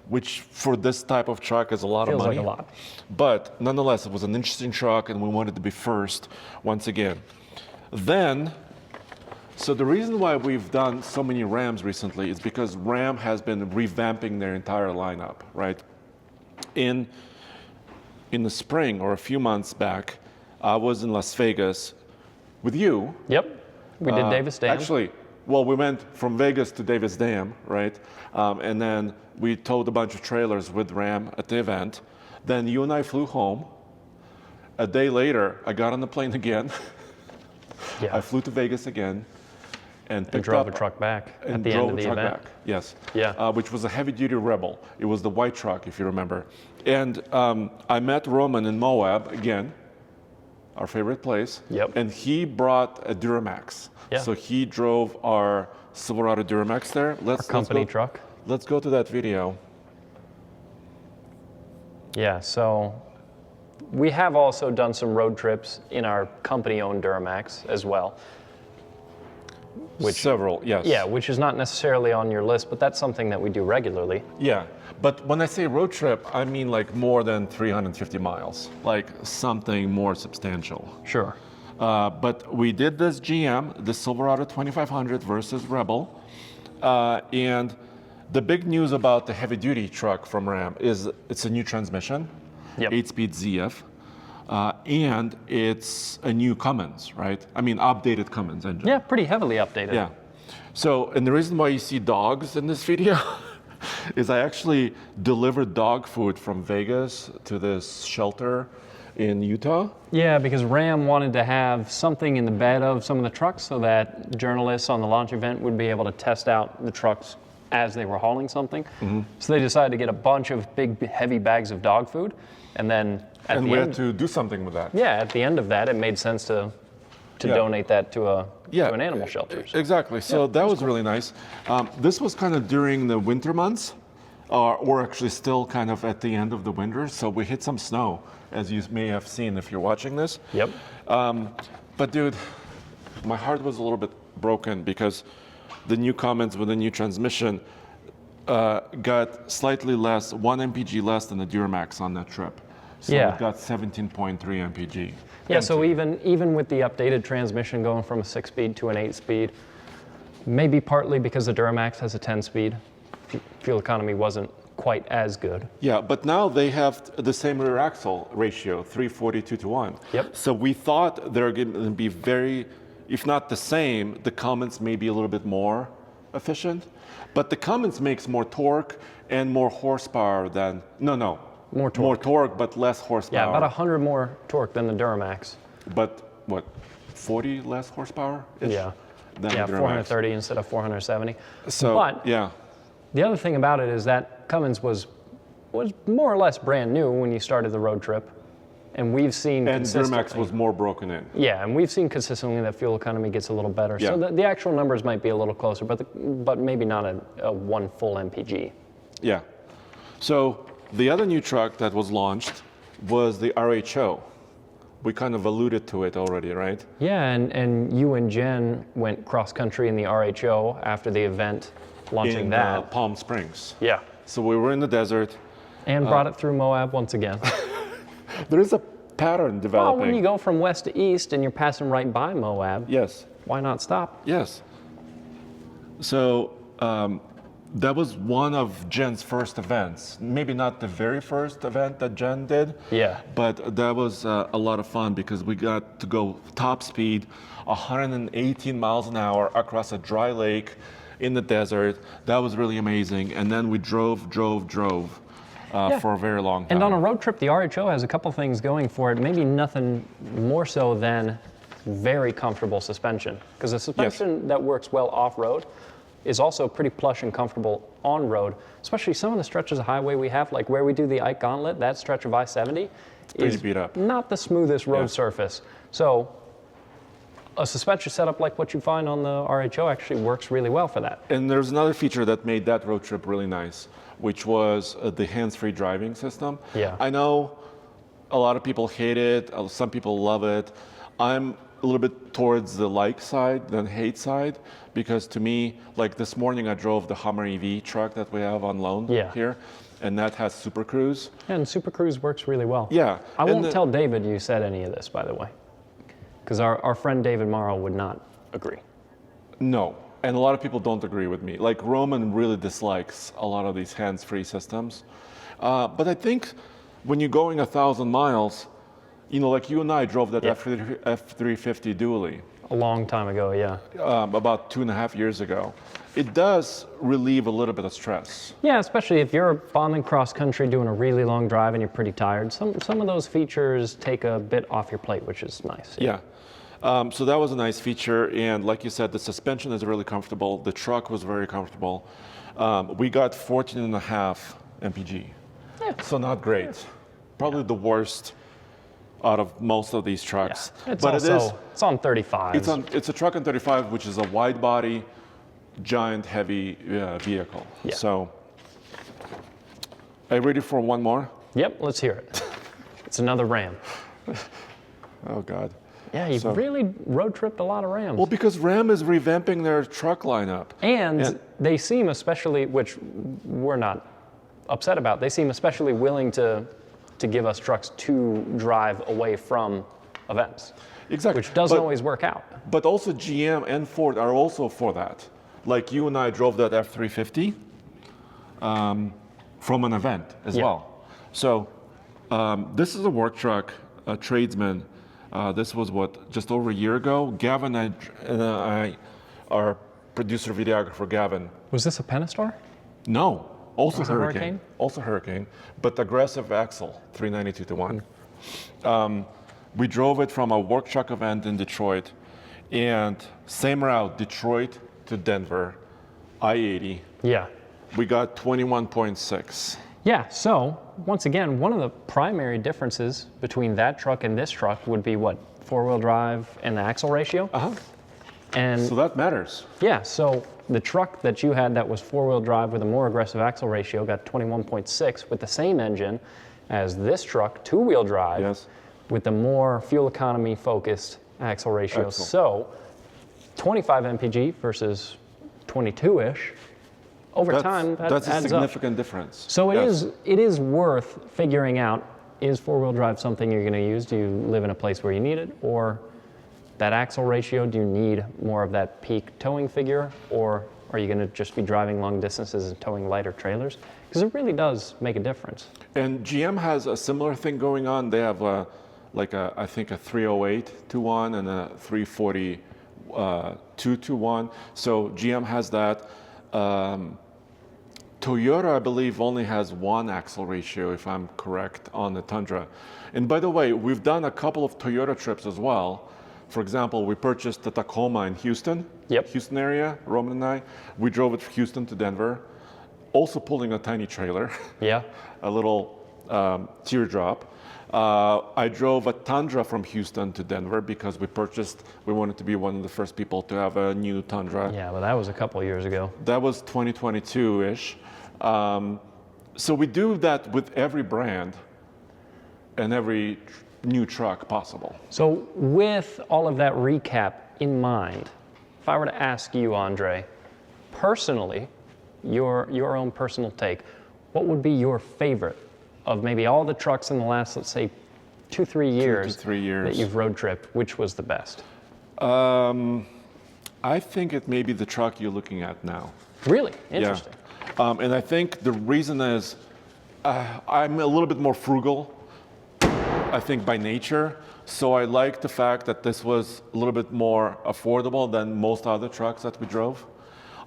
which for this type of truck is a lot of money. Feels like a lot. But nonetheless, it was an interesting truck, and we wanted to be first once again. Then, so the reason why we've done so many Rams recently is because Ram has been revamping their entire lineup, right? In the spring or a few months back, I was in Las Vegas with you. Yep, we did Davis Dam. Actually, well, we went from Vegas to Davis Dam, right? And then we towed a bunch of trailers with Ram at the event. Then you and I flew home. A day later, I got on the plane again. Yeah. I flew to Vegas again. and And picked drove up a truck back and at the drove end of a the truck event. back. Yes. Yeah. Which was a heavy-duty Rebel. It was the white truck, if you remember. And I met Roman in Moab again, our favorite place. Yep. And he brought a Duramax. Yeah. So he drove our Silverado Duramax there. Our company go, truck. Let's go to that video. Yeah, so we have also done some road trips in our company-owned Duramax as well. Several, yes. Yeah, which is not necessarily on your list, but that's something that we do regularly. Yeah, but when I say road trip, I mean like more than 350 miles, like something more substantial. Sure. But we did this GM, the Silverado 2500 versus Rebel, and the big news about the heavy-duty truck from Ram is it's a new transmission, Yep. 8-speed ZF, and it's a new Cummins, right? I mean, updated Cummins engine. Yeah, pretty heavily updated. Yeah. So, and the reason why you see dogs in this video is I actually delivered dog food from Vegas to this shelter in Utah. Yeah, because Ram wanted to have something in the bed of some of the trucks so that journalists on the launch event would be able to test out the trucks as they were hauling something. Mm-hmm. So they decided to get a bunch of big, heavy bags of dog food, and then at And the we end, had to do something with that. yeah, at the end of that, it made sense to Yeah. donate that to an animal shelter. Exactly. So that was really nice. This was kind of during the winter months, or actually still kind of at the end of the winter. So we hit some snow, as you may have seen if you're watching this. Yep. But dude, my heart was a little bit broken because the new Cummins with the new transmission got slightly less, 1 mpg less than the Duramax on that trip. So Yeah. it got 17.3 mpg. Yeah, so even with the updated transmission going from a 6-speed to an 8-speed, maybe partly because the Duramax has a 10-speed, fuel economy wasn't quite as good. Yeah, but now they have the same rear axle ratio, 342:1. Yep. So we thought they're going to be very, if not the same, the Cummins may be a little bit more efficient. But the Cummins makes more torque and more horsepower than, no. More torque. More torque, but less horsepower. Yeah, about 100 more torque than the Duramax. But what, 40 less horsepower? Yeah. Than Yeah, the Duramax. 430 instead of 470. So, but yeah. the other thing about it is that Cummins was more or less brand new when you started the road trip. And we've seen And consistently, Duramax was more broken in. yeah, and we've seen consistently that fuel economy gets a little better. Yeah. So the actual numbers might be a little closer, but maybe not a one full MPG. Yeah. So the other new truck that was launched was the RHO. We kind of alluded to it already, right? Yeah, and you and Jen went cross country in the RHO after the event, launching In that. Palm Springs. Yeah. So we were in the desert. And brought it through Moab once again. There is a pattern Well, developing. when you go from west to east and you're passing right by Moab, Yes. why not stop? Yes. So that was one of Jen's first events. Maybe not the very first event that Jen did. Yeah. But that was a lot of fun because we got to go top speed, 118 miles an hour across a dry lake in the desert. That was really amazing. And then we drove for a very long time. And on a road trip, the RHO has a couple things going for it. Maybe nothing more so than very comfortable suspension. Because the suspension that works well off-road is also pretty plush and comfortable on-road. Especially some of the stretches of highway we have, like where we do the Ike Gauntlet, that stretch of I-70 Pretty is beat up. not the smoothest road Yeah. surface. So a suspension setup like what you find on the RHO actually works really well for that. And there's another feature that made that road trip really nice, which was the hands-free driving system. Yeah. I know a lot of people hate it, some people love it. I'm a little bit towards the like side than hate side, because to me, like this morning I drove the Hummer EV truck that we have on loan here, and that has Super Cruise. And Super Cruise works really well. Yeah. I and won't tell David you said any of this, by the way, because our friend David Morrow would not agree. No, and a lot of people don't agree with me. Like Roman really dislikes a lot of these hands-free systems. But I think when you're going 1,000 miles, you know, like you and I drove that F350 dually. A long time ago, yeah. About 2.5 years ago. It does relieve a little bit of stress. Yeah, especially if you're bombing cross country doing a really long drive and you're pretty tired. Some of those features take a bit off your plate, which is nice. Yeah. So that was a nice feature, and like you said, the suspension is really comfortable. The truck was very comfortable. We got 14.5 mpg, so not great. Probably the worst out of most of these trucks. Yeah. It's but also, it's on 35. It's a truck on 35, which is a wide body, giant, heavy vehicle. Yeah. So, are you ready for one more? Yep, let's hear it. It's another Ram. Oh God. Yeah, you've really road tripped a lot of Rams. Well, because Ram is revamping their truck lineup. And they seem especially, which we're not upset about, they seem especially willing to give us trucks to drive away from events. Exactly. Which doesn't always work out. But also GM and Ford are also for that. Like you and I drove that F-350 from an event as well. So this is a work truck, a tradesman. This was just over a year ago. Gavin and I, our producer videographer Gavin. Was this a Pentastar? No, also Hurricane. Also Hurricane, but aggressive axle, 392 to 1. We drove it from a work truck event in Detroit, and same route, Detroit to Denver, I-80. Yeah. We got 21.6. Yeah, so once again, one of the primary differences between that truck and this truck would be what? Four-wheel drive and the axle ratio? And so that matters. Yeah, so the truck that you had that was four-wheel drive with a more aggressive axle ratio got 21.6 with the same engine as this truck, two-wheel drive, Yes. with the more fuel economy focused axle ratio. Excellent. So 25 mpg versus 22-ish. Over time, that that's a adds significant difference. So Yes. it is worth figuring out, is four-wheel drive something you're going to use? Do you live in a place where you need it? Or that axle ratio, do you need more of that peak towing figure? Or are you going to just be driving long distances and towing lighter trailers? Because it really does make a difference. And GM has a similar thing going on. They have I think a 308 to 1 and a 340 2 to 1. So GM has that. Toyota, I believe, only has one axle ratio, if I'm correct, on the Tundra. And by the way, we've done a couple of Toyota trips as well. For example, we purchased the Tacoma in Houston, Houston area, Roman and I. We drove it from Houston to Denver, also pulling a tiny trailer, a little teardrop. I drove a Tundra from Houston to Denver because we wanted to be one of the first people to have a new Tundra. Yeah, but that was a couple of years ago. That was 2022-ish. So we do that with every brand and every new truck possible. So with all of that recap in mind, if I were to ask you, Andre, personally, your own personal take, what would be your favorite of maybe all the trucks in the last, let's say, 2-3 years, 2 to 3 years that you've road tripped? Which was the best? I think it may be the truck you're looking at now. Really? Interesting. Yeah. And I think the reason is I'm a little bit more frugal, I think, by nature. So I like the fact that this was a little bit more affordable than most other trucks that we drove.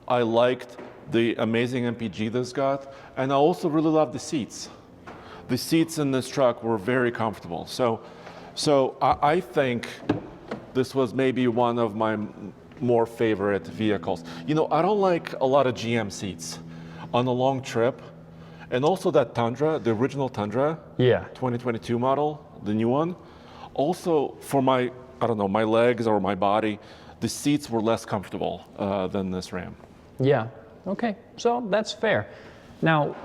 I liked the amazing MPG this got, and I also really love the seats. The seats in this truck were very comfortable. So I think this was maybe one of my more favorite vehicles. You know, I don't like a lot of GM seats on a long trip. And also that Tundra, the original Tundra, 2022 model, the new one. Also for my legs or my body, the seats were less comfortable than this Ram. Yeah, okay, so that's fair. Now,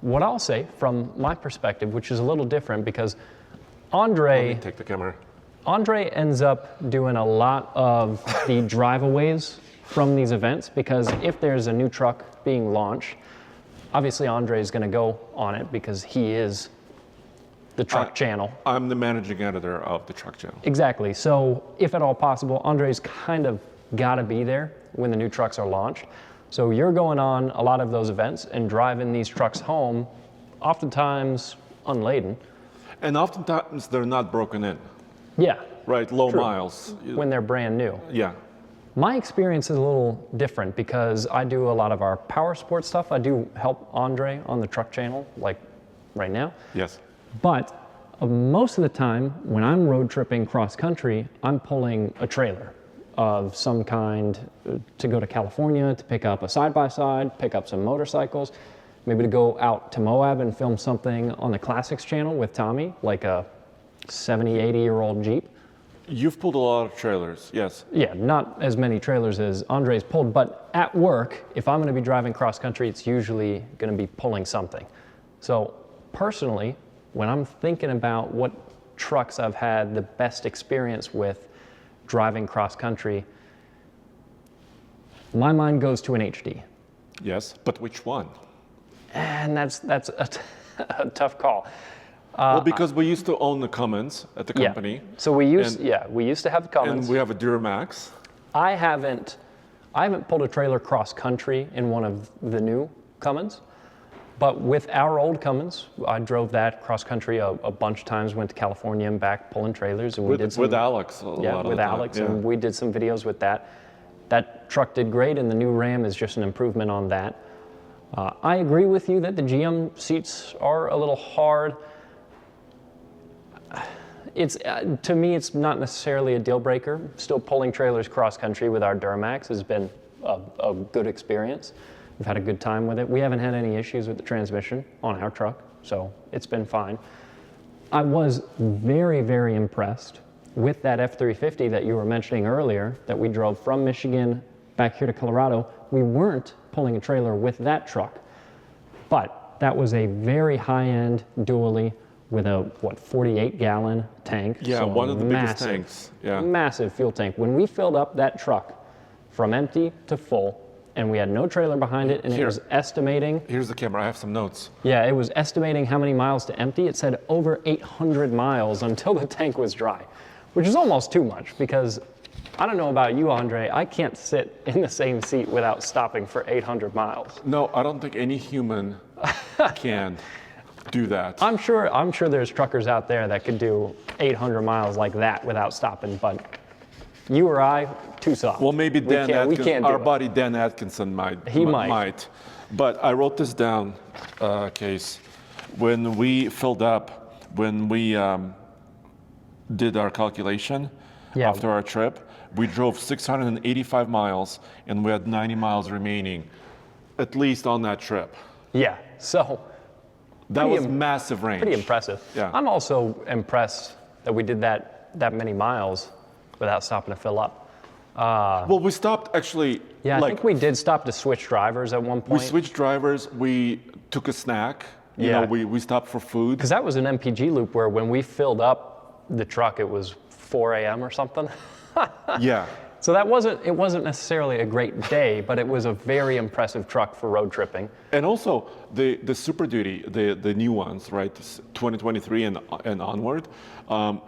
what I'll say from my perspective, which is a little different because Andre... Let me take the camera. Andre ends up doing a lot of the driveaways from these events because if there's a new truck being launched, obviously Andre is going to go on it because he is the truck channel. I'm the managing editor of the truck channel. Exactly. So if at all possible, Andre's kind of got to be there when the new trucks are launched. So you're going on a lot of those events and driving these trucks home, oftentimes unladen. And oftentimes they're not broken in. Yeah. Right, low True. miles. When they're brand new. Yeah. My experience is a little different because I do a lot of our power sports stuff. I do help Andre on the truck channel, like right now. Yes. But Most of the time, when I'm road tripping cross country, I'm pulling a trailer of some kind to go to California, to pick up a side-by-side, pick up some motorcycles, maybe to go out to Moab and film something on the Classics channel with Tommy, like a 70, 80-year-old Jeep. You've pulled a lot of trailers, yes. Yeah, not as many trailers as Andre's pulled, but at work, if I'm going to be driving cross country, it's usually going to be pulling something. So personally, when I'm thinking about what trucks I've had the best experience with driving cross country, my mind goes to an HD. Yes, but which one? And that's a tough call. Well, because we used to own the Cummins at the company. Yeah. So we used to have the Cummins. And we have a Duramax. I haven't pulled a trailer cross country in one of the new Cummins, but with our old Cummins, I drove that cross country a bunch of times. Went to California and back pulling trailers, and we did some with Alex. A lot of with the time. Alex, Yeah. and we did some videos with that. That truck did great, and the new Ram is just an improvement on that. I agree with you that the GM seats are a little hard. It's to me, it's not necessarily a deal breaker. Still pulling trailers cross country with our Duramax has been a good experience. We've had a good time with it. We haven't had any issues with the transmission on our truck, so it's been fine. I was very, very impressed with that F-350 that you were mentioning earlier that we drove from Michigan back here to Colorado. We weren't pulling a trailer with that truck, but that was a very high-end dually with a 48-gallon tank. Yeah, so one of the biggest massive, tanks. Yeah. massive fuel tank. When we filled up that truck from empty to full, and we had no trailer behind it, and it was estimating. Here's the camera. I have some notes. Yeah, it was estimating how many miles to empty. It said over 800 miles until the tank was dry, which is almost too much because I don't know about you, Andre. I can't sit in the same seat without stopping for 800 miles. No, I don't think any human can do that. I'm sure there's truckers out there that could do 800 miles like that without stopping, but you or I, too soft. Well, maybe Dan Atkinson, our do buddy Dan Atkinson might. He might. But I wrote this down, Kase. When we filled up, when we did our calculation after our trip, we drove 685 miles and we had 90 miles remaining, at least on that trip. Yeah, so that was massive range. Pretty impressive. Yeah. I'm also impressed that we did that many miles without stopping to fill up. Well, we stopped actually. Yeah, I think we did stop to switch drivers at one point. We switched drivers. We took a snack. You know, we stopped for food. Because that was an MPG loop where when we filled up the truck, it was 4 a.m. or something. Yeah. So it wasn't necessarily a great day, but it was a very impressive truck for road tripping. And also the Super Duty, the new ones, right? 2023 and onward,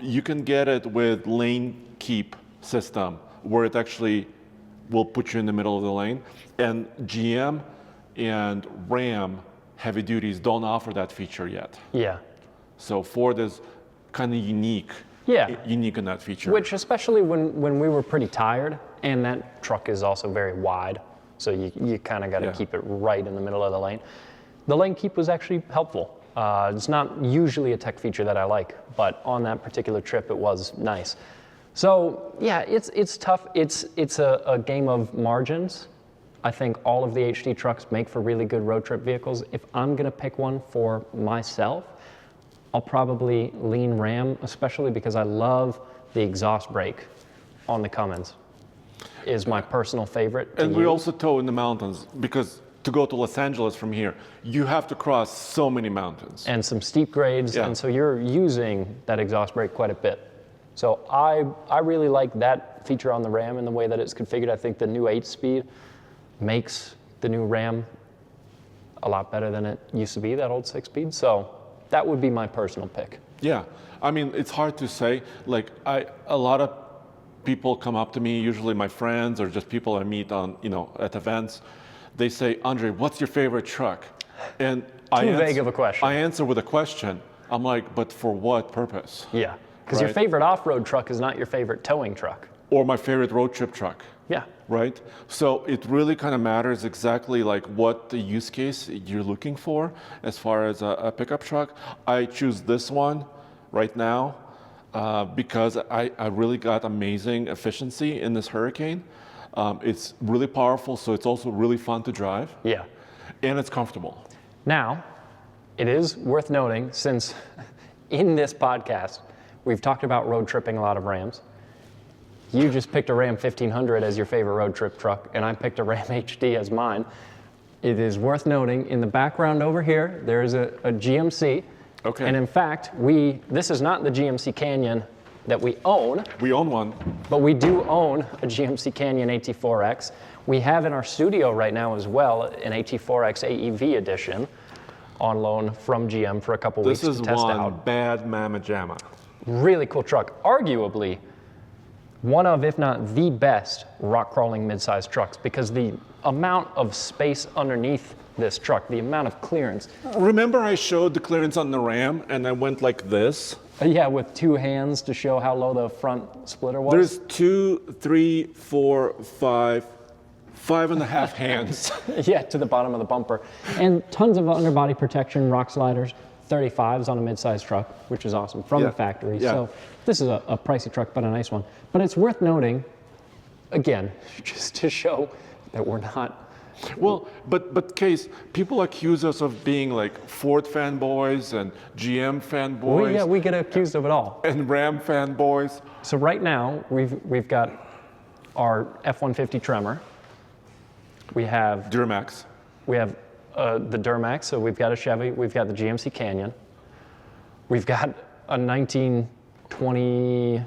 you can get it with lane keep system, where it actually will put you in the middle of the lane. And GM and Ram heavy duties don't offer that feature yet. Yeah. So Ford is kind of unique in that feature. Which, especially when we were pretty tired, and that truck is also very wide, so you kind of got to keep it right in the middle of the lane. The lane keep was actually helpful. It's not usually a tech feature that I like, but on that particular trip, it was nice. So yeah, it's tough. It's a game of margins. I think all of the HD trucks make for really good road trip vehicles. If I'm gonna pick one for myself, I'll probably lean Ram, especially because I love the exhaust brake on the Cummins. Is my personal favorite. And we also tow in the mountains because to go to Los Angeles from here, you have to cross so many mountains. And some steep grades, and so you're using that exhaust brake quite a bit. So I really like that feature on the Ram and the way that it's configured. I think the new 8-speed makes the new Ram a lot better than it used to be, that old 6-speed. So that would be my personal pick. Yeah, I mean, it's hard to say. Like, a lot of people come up to me, usually my friends or just people I meet on, at events. They say, Andre, what's your favorite truck? And Too vague of a question. I answer with a question. I'm like, but for what purpose? Yeah, because your favorite off-road truck is not your favorite towing truck. Or my favorite road trip truck. Yeah. Right? So it really kind of matters exactly like what the use case you're looking for as far as a pickup truck. I choose this one right now because I really got amazing efficiency in this Hurricane. It's really powerful, so it's also really fun to drive. Yeah. And it's comfortable. Now, it is worth noting, since in this podcast, we've talked about road tripping a lot of Rams. You just picked a Ram 1500 as your favorite road trip truck, and I picked a Ram HD as mine. It is worth noting, in the background over here, there is a GMC. Okay. And in fact, this is not the GMC Canyon that we own. We own one. But we do own a GMC Canyon AT4X. We have in our studio right now as well an AT4X AEV edition on loan from GM for a couple weeks to test out. This is one bad mamma jamma. Really cool truck. Arguably one of, if not the best, rock crawling midsize trucks, because the amount of space underneath this truck, the amount of clearance. Remember I showed the clearance on the Ram and I went like this? Yeah, with two hands to show how low the front splitter was. There's 2, 3, 4, 5 and a half hands. Yeah, to the bottom of the bumper. And tons of underbody protection, rock sliders, 35s on a midsize truck, which is awesome, from the factory. Yeah. So this is a pricey truck, but a nice one. But it's worth noting, again, just to show that we're not. Well, but Kase, people accuse us of being like Ford fanboys and GM fanboys. We get accused of it all. And Ram fanboys. So right now, we've got our F-150 Tremor. We have Duramax. We have the Duramax, so we've got a Chevy, we've got the GMC Canyon. We've got a 1920,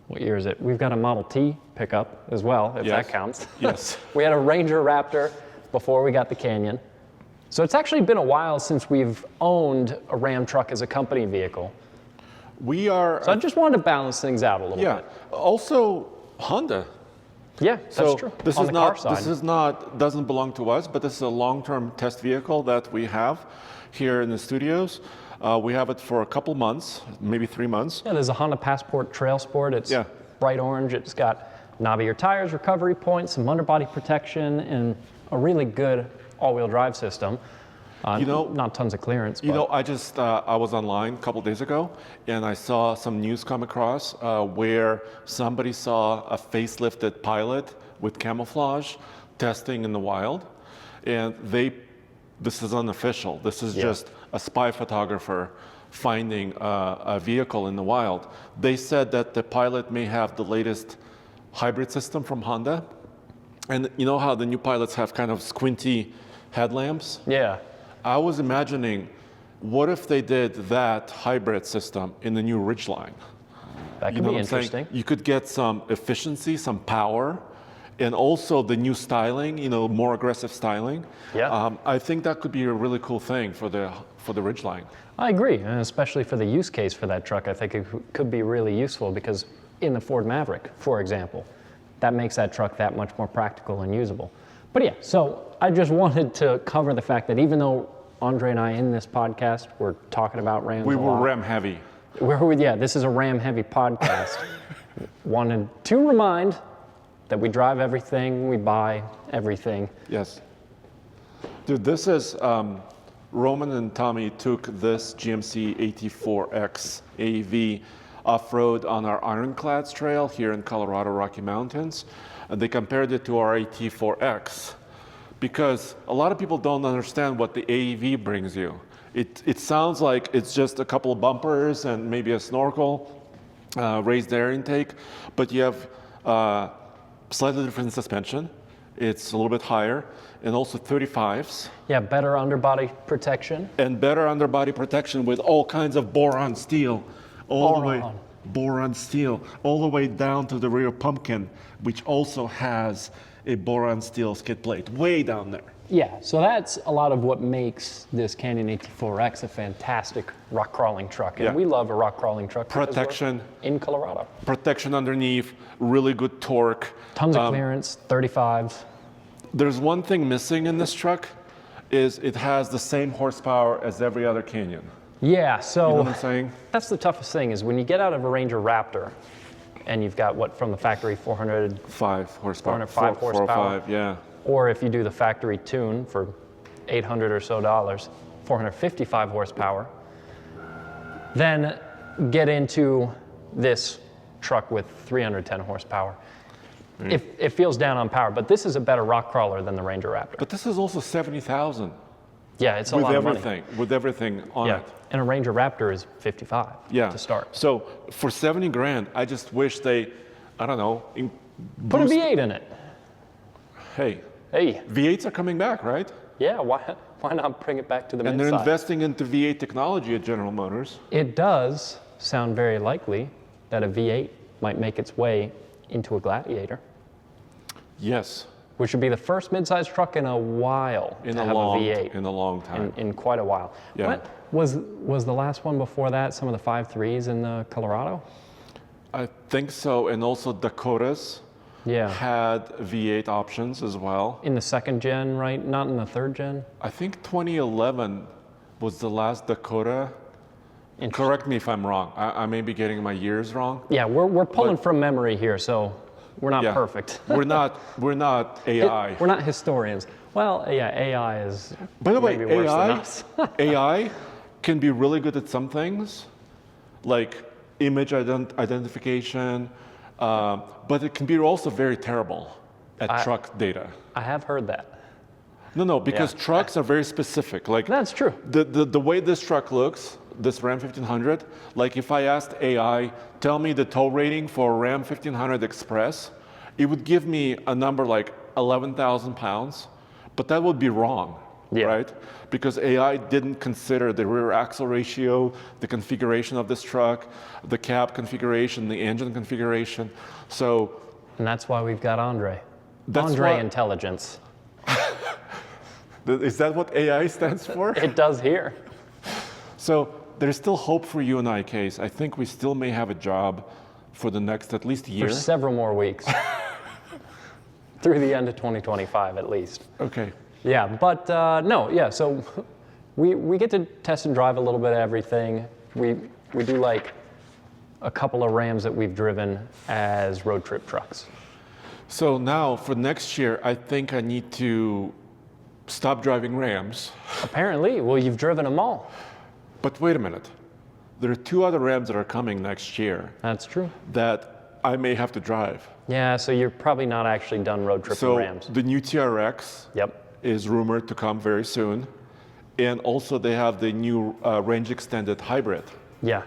what year is it? We've got a Model T pickup as well, if that counts. Yes. We had a Ranger Raptor before we got the Canyon. So it's actually been a while since we've owned a Ram truck as a company vehicle. We are. So I just wanted to balance things out a little bit. Yeah. Also, Honda. Yeah, that's true. This On is the not. car side. This is not. Doesn't belong to us, but this is a long-term test vehicle that we have here in the studios. We have it for a couple months, maybe 3 months. Yeah, there's a Honda Passport Trail Sport. It's bright orange. It's got knobbier tires, recovery points, some underbody protection, and a really good all-wheel drive system. Not tons of clearance. You know, I was online a couple days ago, and I saw some news come across where somebody saw a facelifted Pilot with camouflage testing in the wild, and this is unofficial. This is just a spy photographer finding a vehicle in the wild. They said that the Pilot may have the latest hybrid system from Honda, and you know how the new Pilots have kind of squinty headlamps? Yeah. I was imagining, what if they did that hybrid system in the new Ridgeline? That could be interesting. You could get some efficiency, some power, and also the new styling, more aggressive styling. Yeah. I think that could be a really cool thing for the Ridgeline. I agree, and especially for the use case for that truck, I think it could be really useful, because in the Ford Maverick, for example, that makes that truck that much more practical and usable. But yeah, so I just wanted to cover the fact that even though Andre and I in this podcast were talking about Rams We a were lot, Ram heavy. this is a Ram heavy podcast. Wanted to remind that we drive everything, we buy everything. Yes. Dude, this is, Roman and Tommy took this GMC AT4X AEV off-road on our Ironclads trail here in Colorado Rocky Mountains. And they compared it to our AT4X because a lot of people don't understand what the AEV brings you. It sounds like it's just a couple of bumpers and maybe a snorkel, raised air intake, but you have slightly different suspension. It's a little bit higher, and also 35s. Yeah, better underbody protection. And better underbody protection with all kinds of boron steel. Boron steel, all the way down to the rear pumpkin, which also has a boron steel skid plate way down there. Yeah, so that's a lot of what makes this Canyon AT4X a fantastic rock crawling truck. And we love a rock crawling truck. Protection. In Colorado. Protection underneath, really good torque. Tons of clearance, 35s. There's one thing missing in this truck, is it has the same horsepower as every other Canyon. Yeah, so you know what I'm saying? That's the toughest thing, is when you get out of a Ranger Raptor and you've got from the factory 405 horsepower. 405 horsepower. 405, yeah. Or if you do the factory tune for $800 or so, 455 horsepower, then get into this truck with 310 horsepower. It feels down on power, but this is a better rock crawler than the Ranger Raptor. But this is also 70,000 Yeah, it's a lot of money. with everything on Yeah, it. and a Ranger Raptor is 55 to start. So for 70 grand, I just wish they, I don't know, Put a V8 in it. Hey, Hey, V8s are coming back, right? yeah, why not bring it back to the And they're mid-size? investing into V8 technology at General Motors. It does sound very likely that a V8 might make its way into a Gladiator, Yes, which would be the first mid-size truck in a while to have a V8. in a long time. In quite a while. Yeah. What was the last one before that? Some of the 5.3s in the Colorado? I think so, and also Dakotas Yeah. had V8 options as well. In the second gen, right? Not in the third gen? I think 2011 was the last Dakota. Correct me if I'm wrong. I may be getting my years wrong. Yeah, we're pulling from memory here, so we're not Yeah. perfect. We're not AI. We're not historians. Well, yeah, AI is By the way, maybe worse than AI us. AI can be really good at some things, like image identification, but it can be also very terrible at truck data. I have heard that. No, because Yeah. trucks are very specific. Like That's true. the way this truck looks, this Ram 1500, like if I asked AI, tell me the tow rating for a Ram 1500 Express, it would give me a number like 11,000 pounds, but that would be wrong, Yeah. right? Because AI didn't consider the rear axle ratio, the configuration of this truck, the cab configuration, the engine configuration. So And that's why we've got Andre. That's Andre why- Intelligence. is that what AI stands for? It does here. So there's still hope for you and I, Kase. I think we still may have a job for the next at least year. For several more weeks. Through the end of 2025 at least. Okay. Yeah, but no, yeah, so we get to test and drive a little bit of everything. We do like a couple of Rams that we've driven as road trip trucks. So now for next year, I think I need to stop driving Rams. Apparently, well, you've driven them all. But wait a minute. There are 2 other Rams that are coming next year That's true. that I may have to drive. Yeah, so you're probably not actually done road tripping So Rams. the new TRX Yep. is rumored to come very soon. And also they have the new range extended hybrid Yeah.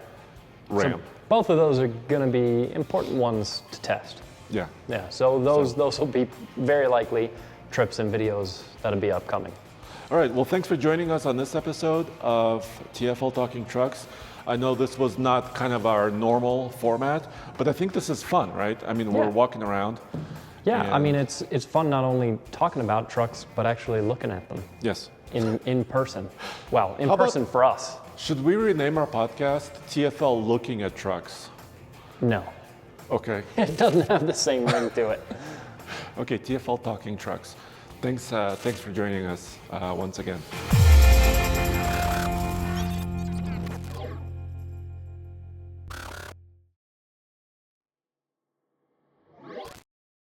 Ram. So both of those are going to be important ones to test. Yeah. Yeah, so those will be very likely trips and videos that'll be upcoming. All right, well, thanks for joining us on this episode of TFL Talking Trucks. I know this was not kind of our normal format, but I think this is fun, right? I mean, we're Yeah. walking around. Yeah, I And- mean, it's fun not only talking about trucks, but actually looking at them Yes. in person. Well, in How about- person for us. Should we rename our podcast TFL Looking at Trucks? No, Okay. it doesn't have the same ring to it. Okay, TFL Talking Trucks. Thanks for joining us once again.